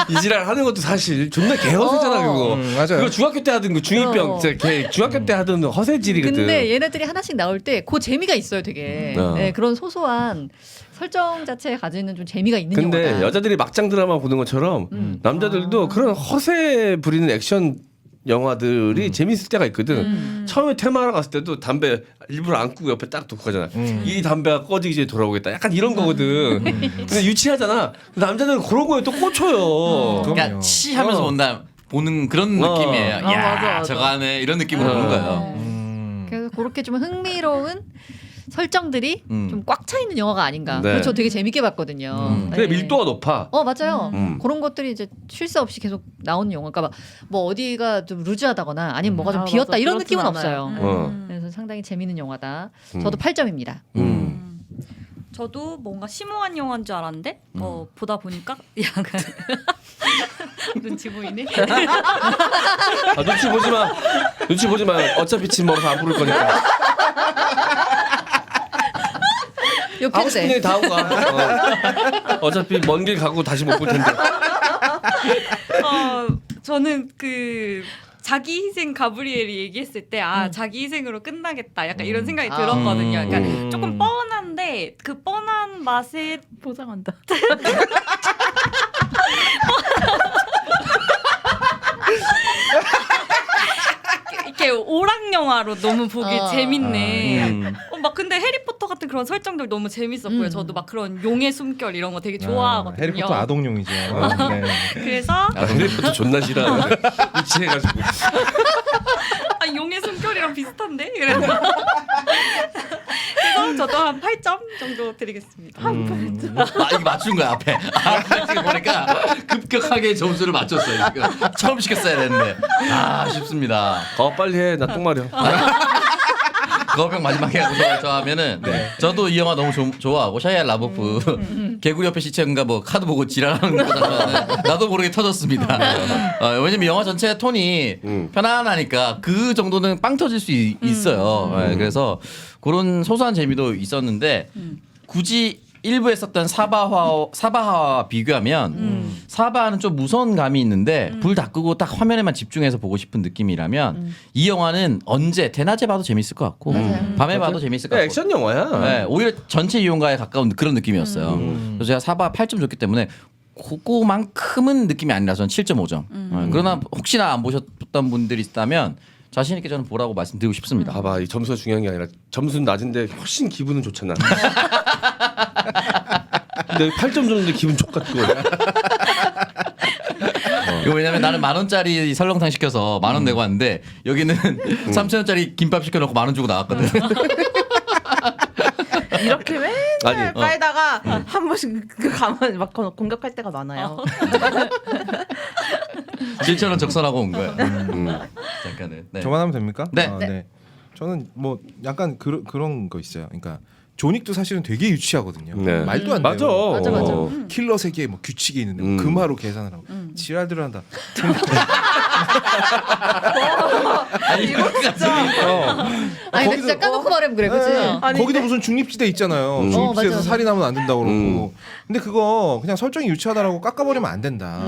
이지랄 하는 것도 사실 존나 개허세잖아 그거. 맞아요. 그거 중학교 때 하던 거 중이병 걔 중학교 때 하던 허세질이거든. 근데 얘네들이 하나씩 나올 때 그 재미가 있어요, 되게. 네, 그런 소소한 설정 자체에 가지는 좀 재미가 있는 근데 영화다. 여자들이 막장 드라마 보는 것처럼 남자들도 그런 허세 부리는 액션 영화들이 재밌을 때가 있거든. 처음에 테마라 갔을 때도 담배 일부러 안 끄고 옆에 딱 두고 가잖아. 이 담배가 꺼지기 전에 돌아오겠다. 약간 이런 거거든. 근데 유치하잖아. 남자들은 그런 거에 또 꽂혀요. 그러니까 치하면서 보는 그런 느낌이에요. 야, 맞아. 저거 하네 이런 느낌으로 보는 거예요. 그래서 그렇게 좀 흥미로운 설정들이 좀 꽉 차 있는 영화가 아닌가. 네. 그래서 저 되게 재밌게 봤거든요. 근데 밀도가 높아. 맞아요. 그런 것들이 이제 쉴 새 없이 계속 나오는 영화가 막 뭐 어디가 좀 루즈하다거나 아니면 뭐가 좀 비었다 맞아. 이런 그렇진 느낌은 않아요. 없어요. 그래서 상당히 재밌는 영화다. 저도 8점입니다. 저도 뭔가 심오한 영화인 줄 알았는데 보다 보니까 약간 눈치 보이네. 눈치 보지 마. 눈치 보지 마. 어차피 집 멀어서 안 부를 거니까. 하고 싶은 욕했대. 얘기 다 하고 가. 어차피 먼 길 가고 다시 못 볼 텐데. 저는 그 자기 희생 가브리엘이 얘기했을 때 자기 희생으로 끝나겠다 약간 이런 생각이 들었거든요. 그러니까 조금 뻔한데 그 뻔한 맛에 포장한다. 이렇게 오락 영화로 너무 보기 재밌네. 아, 막 근데 해리포터 같은 그런 설정들 너무 재밌었고요. 저도 막 그런 용의 숨결 이런 거 되게 좋아하거든요. 해리포터 아동용이죠. 네. 그래서 해리포터 존나 싫어하는데 미치해가지고. 아, 용의 숨결이랑 비슷한데? 그래서 저도 한 8점 정도 드리겠습니다. 아 이거 맞춘 거야 앞에. 지금 보니까 급격하게 점수를 맞췄어요. 지금. 처음 시켰어야 되는데 아쉽습니다. 빨리 해. 나 똥마려. 거병 마지막에 하고 좋아하면은 저도 이 영화 너무 좋아하고 샤이아 라보프 개구리 옆에 시체인가 뭐 카드 보고 지랄하는 거잖아. 나도 모르게 터졌습니다. 왜냐면 영화 전체 톤이 편안하니까 그 정도는 빵 터질 수 있어요. 그래서 그런 소소한 재미도 있었는데 굳이 일부에 썼던 사바하와 비교하면 사바하는 좀 무서운 감이 있는데 불 다 끄고 딱 화면에만 집중해서 보고 싶은 느낌이라면 이 영화는 언제 대낮에 봐도 재밌을 것 같고 밤에 봐도 재밌을 것 같고 액션 영화야. 네, 오히려 전체 이용가에 가까운 그런 느낌이었어요. 그래서 제가 사바 8점 줬기 때문에 그거만큼은 느낌이 아니라서 7.5점. 그러나 혹시나 안 보셨던 분들이 있다면 자신 있게 저는 보라고 말씀드리고 싶습니다. 봐봐, 이 점수가 중요한 게 아니라 점수는 낮은데 훨씬 기분은 좋잖아. 근데 8점 줬는데 기분 족같고. 이거 왜냐면 나는 10,000원짜리 설렁탕 시켜서 10,000원 내고 왔는데 여기는 3,000원짜리 김밥 시켜놓고 10,000원 주고 나왔거든. 이렇게 맨날 아니, 빨다가 한 번씩 그 가만 막 공격할 때가 많아요. 7,000원 적선하고 온 거예요. 잠깐은. 네. 저만 하면 됩니까? 네. 네. 저는 뭐 약간 그런 거 있어요. 그러니까 존윅도 사실은 되게 유치하거든요. 네. 말도 안 돼요. 맞아. 맞아. 킬러 세계에 뭐 규칙이 있는데 뭐 금화로 계산을 하고 지랄들 한다. 아니 이거 진짜. 아니 근데 진짜 까놓고 말하면 그래, 그렇지? 네. 아니, 거기도 무슨 중립지대 있잖아요. 중립지대에서 맞아. 살인하면 안 된다고 그러고. 근데 그거 그냥 설정이 유치하다라고 깎아버리면 안 된다.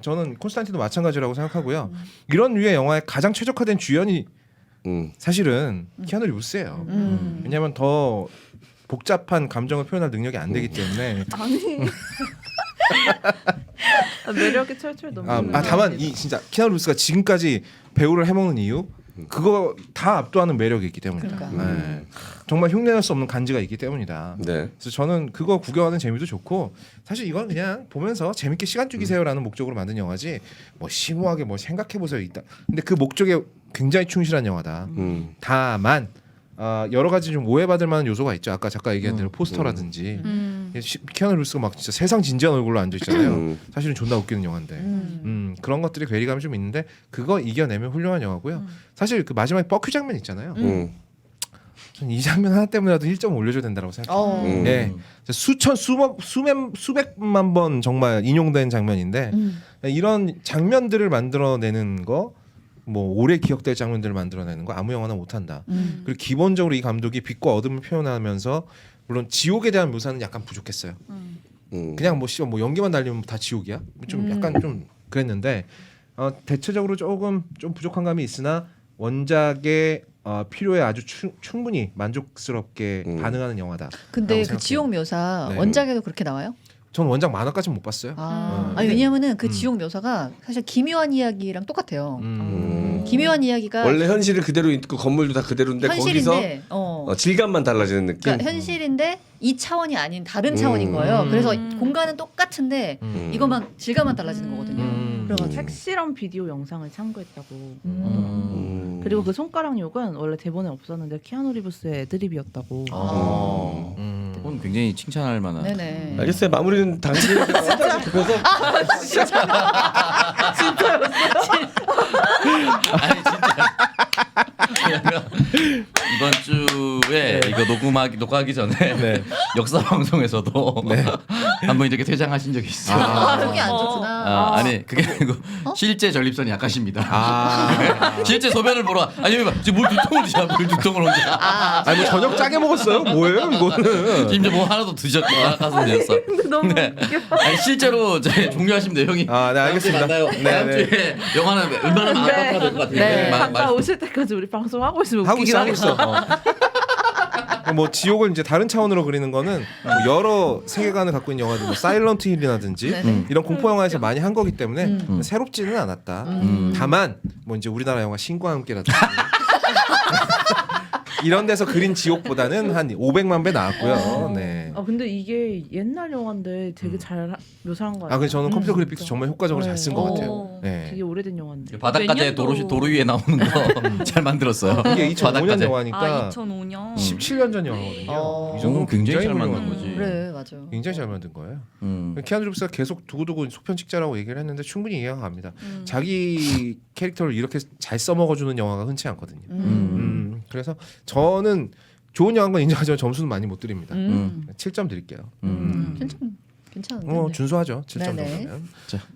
저는 콘스탄티도 마찬가지라고 생각하고요. 이런 류의 영화에 가장 최적화된 주연이 사실은 키아누 리브스예요. 왜냐하면 더 복잡한 감정을 표현할 능력이 안 되기 때문에. 아니 매력이 철철 너무. 다만 이 진짜 키아누 리브스가 지금까지 배우를 해먹는 이유 그거 다 압도하는 매력이 있기 때문이다. 그러니까. 네. 정말 흉내낼 수 없는 간지가 있기 때문이다. 네. 그래서 저는 그거 구경하는 재미도 좋고 사실 이건 그냥 보면서 재밌게 시간 죽이세요라는 목적으로 만든 영화지 뭐 심오하게 뭐 생각해 보세요 있다. 근데 그 목적에 굉장히 충실한 영화다. 다만 여러 가지 좀 오해받을 만한 요소가 있죠. 아까 작가 얘기한 대로 포스터라든지 키아누 리브스가 막 진짜 세상 진지한 얼굴로 앉아 있잖아요. 사실은 존나 웃기는 영화인데 그런 것들이 괴리감이 좀 있는데 그거 이겨내면 훌륭한 영화고요. 사실 그 마지막에 뻑큐 장면 있잖아요. 전 이 장면 하나 때문에라도 1점 올려줘야 된다고 생각해요. 네. 수백만 번 정말 인용된 장면인데 이런 장면들을 만들어내는 거 뭐 오래 기억될 장면들을 만들어내는 거 아무 영화나 못한다. 그리고 기본적으로 이 감독이 빛과 어둠을 표현하면서 물론 지옥에 대한 묘사는 약간 부족했어요. 그냥 뭐 연기만 날리면 다 지옥이야? 좀 약간 좀 그랬는데 대체적으로 조금 좀 부족한 감이 있으나 원작의 필요에 아주 충분히 만족스럽게 반응하는 영화다. 근데 그 생각해요. 지옥 묘사 네. 원작에도 그렇게 나와요? 전 원작 만화까지는 못 봤어요. 아니 왜냐면은 그 지옥 묘사가 사실 기묘한 이야기랑 똑같아요. 기묘한 이야기가 원래 현실을 그대로 있고 건물도 다 그대로인데 현실인데 거기서 질감만 달라지는 느낌. 그러니까 현실인데 이 차원이 아닌 다른 차원인 거예요. 그래서 공간은 똑같은데 이것만 질감만 달라지는 거거든요. 그래가지고 색실한 비디오 영상을 참고했다고. 그리고 그 손가락 욕은 원래 대본에 없었는데 키아누 리브스의 애드립이었다고. 그건 굉장히 칭찬할 만한. 네네. 알겠어요. 마무리는 당신이 급해서 아니 진짜. 왜냐면 이번 주에 이거 녹화하기 전에 역사 방송에서도 한번 이렇게 퇴장하신 적이 있어요. 속이 안 좋구나. 아니 그게 아니고 실제 전립선이 약하십니다. 실제 소변을 보러 아니 지금 물 2통을 드셔 물 2통을 혼자. 아니 뭐 저녁 짜게 먹었어요? 뭐예요 이거는? 심지어 뭐 하나도 드셨고 하나도 드셨어. 근데 너무 웃겨. 아니 실제로 이제 종료하시면 내용이. 네 알겠습니다. 다음 주에 영화는 얼마나 많아야 될것 같아요. 네. 잠깐 오실 때까지 우리 방송 하고 있으면 하고 웃기긴 있어. 하겠어. 뭐 지옥을 이제 다른 차원으로 그리는 거는 뭐 여러 세계관을 갖고 있는 영화들, 뭐 사일런트 힐이라든지 이런 공포 영화에서 많이 한 거기 때문에 새롭지는 않았다. 다만 뭐 이제 우리나라 영화 신과 함께라든지 이런 데서 그린 지옥보다는 한 500만 배 나았고요. 네. 아 근데 이게 옛날 영화인데 되게 잘 묘사한 거 아, 같아요. 그래서 저는 컴퓨터 그래픽스 정말 효과적으로 잘 쓴 것 같아요. 네. 되게 오래된 영화인데. 바닷가재 도로 위에 나오는 거 잘 만들었어요. 이게 2005년 바닷가재. 영화니까 2005년. 17년 전 영화거든요. 이 정도면 굉장히 잘 만든 훌륭한 거지. 그래 맞아. 굉장히 잘 만든 거예요. 음. 키아누 리브스가 계속 두고두고 속편 찍자라고 얘기를 했는데 충분히 이해가 갑니다. 자기 캐릭터를 이렇게 잘 써먹어주는 영화가 흔치 않거든요. 그래서 저는 좋은 영화인 건 인정하지만 점수는 많이 못 드립니다. 7점 드릴게요. 괜찮은데. 준수하죠. 7점 네네. 정도면.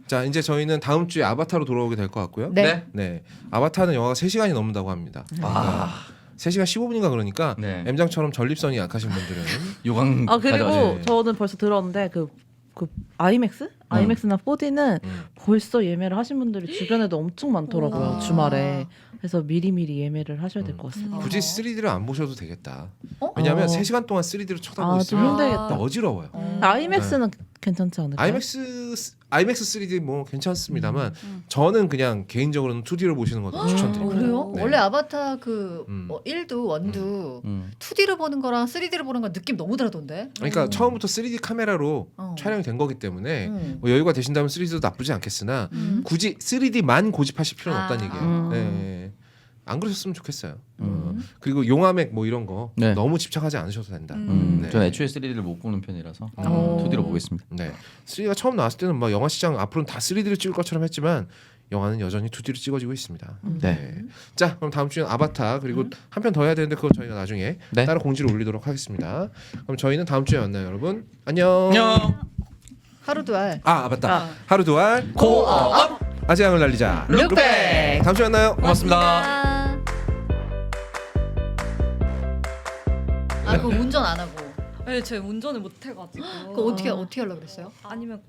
자 이제 저희는 다음 주에 아바타로 돌아오게 될 것 같고요. 네. 네. 아바타는 영화가 3시간이 넘는다고 합니다. 아. 3시간 15분인가 그러니까 네. M장처럼 전립선이 약하신 분들은 요강. 아 그리고 가져가지. 저는 벌써 들었는데 그 아이맥스? 아이맥스나 4D는 벌써 예매를 하신 분들이 주변에도 엄청 많더라고요. 주말에. 그래서 미리미리 예매를 하셔야 될 것 같습니다. 굳이 3D를 안 보셔도 되겠다. 어? 왜냐하면 어. 3시간 동안 3D로 쳐다보고 아, 좀 있으면 힘들겠다. 어지러워요. 아이맥스는 괜찮지 않을까요? 아이맥스 3D 뭐 괜찮습니다만 저는 그냥 개인적으로는 2D로 보시는 것도 추천드립니다. 그래요? 네. 원래 아바타 그 음. 1도 1도 음. 2D로 보는 거랑 3D로 보는 거 느낌 너무 다르던데. 그러니까 처음부터 3D 카메라로 어. 촬영이 된 거기 때문에 음. 뭐 여유가 되신다면 3D도 나쁘지 않겠으나 굳이 3D만 고집하실 필요는 아. 없다는 얘기예요. 음. 네. 안 그러셨으면 좋겠어요. 그리고 용화맥 뭐 이런 거 네. 너무 집착하지 않으셔도 된다. 네. 전 애초에 3D를 못 보는 편이라서 오. 2D로 보겠습니다. 네. 3D가 처음 나왔을 때는 막 영화 시장 앞으로는 다 3D를 찍을 것처럼 했지만 영화는 여전히 2D로 찍어지고 있습니다. 네. 자, 그럼 다음 주에는 아바타 그리고 한 편 더 해야 되는데 그거 저희가 나중에 네. 따로 공지를 올리도록 하겠습니다. 그럼 저희는 다음 주에 만나요, 여러분. 안녕. 안녕. 하루도 알. 아, 맞다. 하루 두알 고업. 아재양을 날리자. 룩백. 다음 주에 만나요. 고맙습니다. 아, 그거 운전 안 하고. 네, 제가 운전을 못 해가지고. 그거 어떻게 하려고 그랬어요? 아니면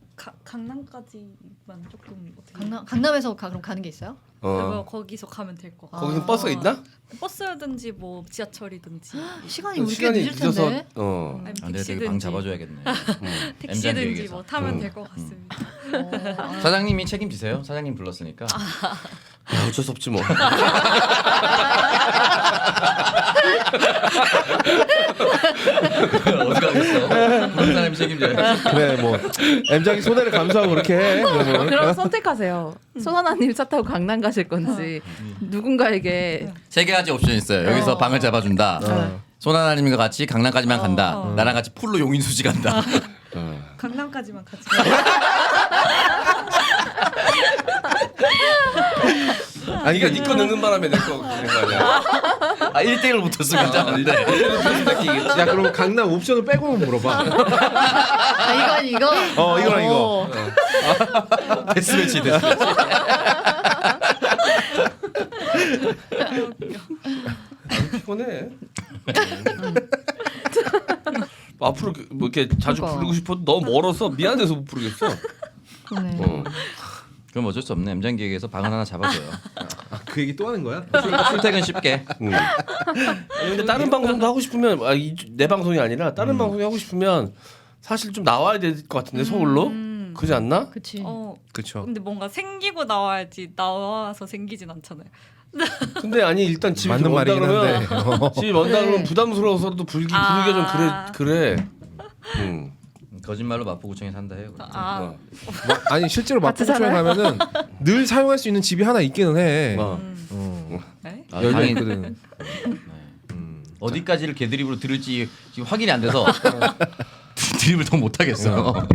강남까지만 조금 어떻게? 강남에서 그럼 가는 게 있어요? 거기서 가면 될 것 같아요. 거기는 버스가 있나? 버스든지 뭐 지하철이든지 시간이 우리 꽤 늦을 텐데. 아니면 안 돼, 되게 방 잡아줘야겠네. 택시든지 계획에서. 뭐 타면 될 것 같습니다. 사장님이 책임지세요. 사장님 불렀으니까. 어쩔 수 없지 뭐. 어디 가겠어? 부른 사람이 책임져야지. 그래, 뭐 M장이 손해를 감수하고 그렇게 해. 그러면. 그럼 선택하세요. 손하나님 차 타고 강남 가실 건지 누군가에게 3가지 옵션이 있어요. 여기서 방을 잡아준다. 손하나님과 같이 강남까지만 간다. 나랑 같이 풀로 용인수지 간다. 강남까지만 가지. 아니 그러니까 니거 넣는 바람에 내거 그런 거 아니야. 아 1대1로 붙었으면 괜찮은데. 야, 그럼 강남 옵션을 빼고는 물어봐. 아, 이거 아니 이거. 이거랑 이거. 데스매치 데스매치. 피곤해. 앞으로 뭐 이렇게 자주 그러니까. 부르고 싶어도 너무 멀어서 미안해서 못 부르겠어. 그러네. 그럼 어쩔 수 없네. M장 기획에서 방을 하나 잡아줘요. 그 얘기 또 하는 거야? 출퇴근 쉽게. 아니, 근데 다른 방송도 하고 싶으면 내 방송이 아니라 다른 방송이 하고 싶으면 사실 좀 나와야 될 것 같은데 서울로 그러지 않나? 그치. 그렇죠. 근데 뭔가 생기고 나와야지 나와서 생기진 않잖아요. 근데 아니 일단 집이 맞는 좀 먼다 말이긴 그러면 한데. 집이 먼다 네. 그러면 부담스러워서도 부르기가 좀 그래. 거짓말로 마포구청에 산다 해요. 아니 실제로 마포구청에 가면은 늘 사용할 수 있는 집이 하나 있기는 해. 네? 열려 방이 있거든. 어디까지를 개드립으로 들을지 지금 확인이 안 돼서 드립을 더 못 하겠어.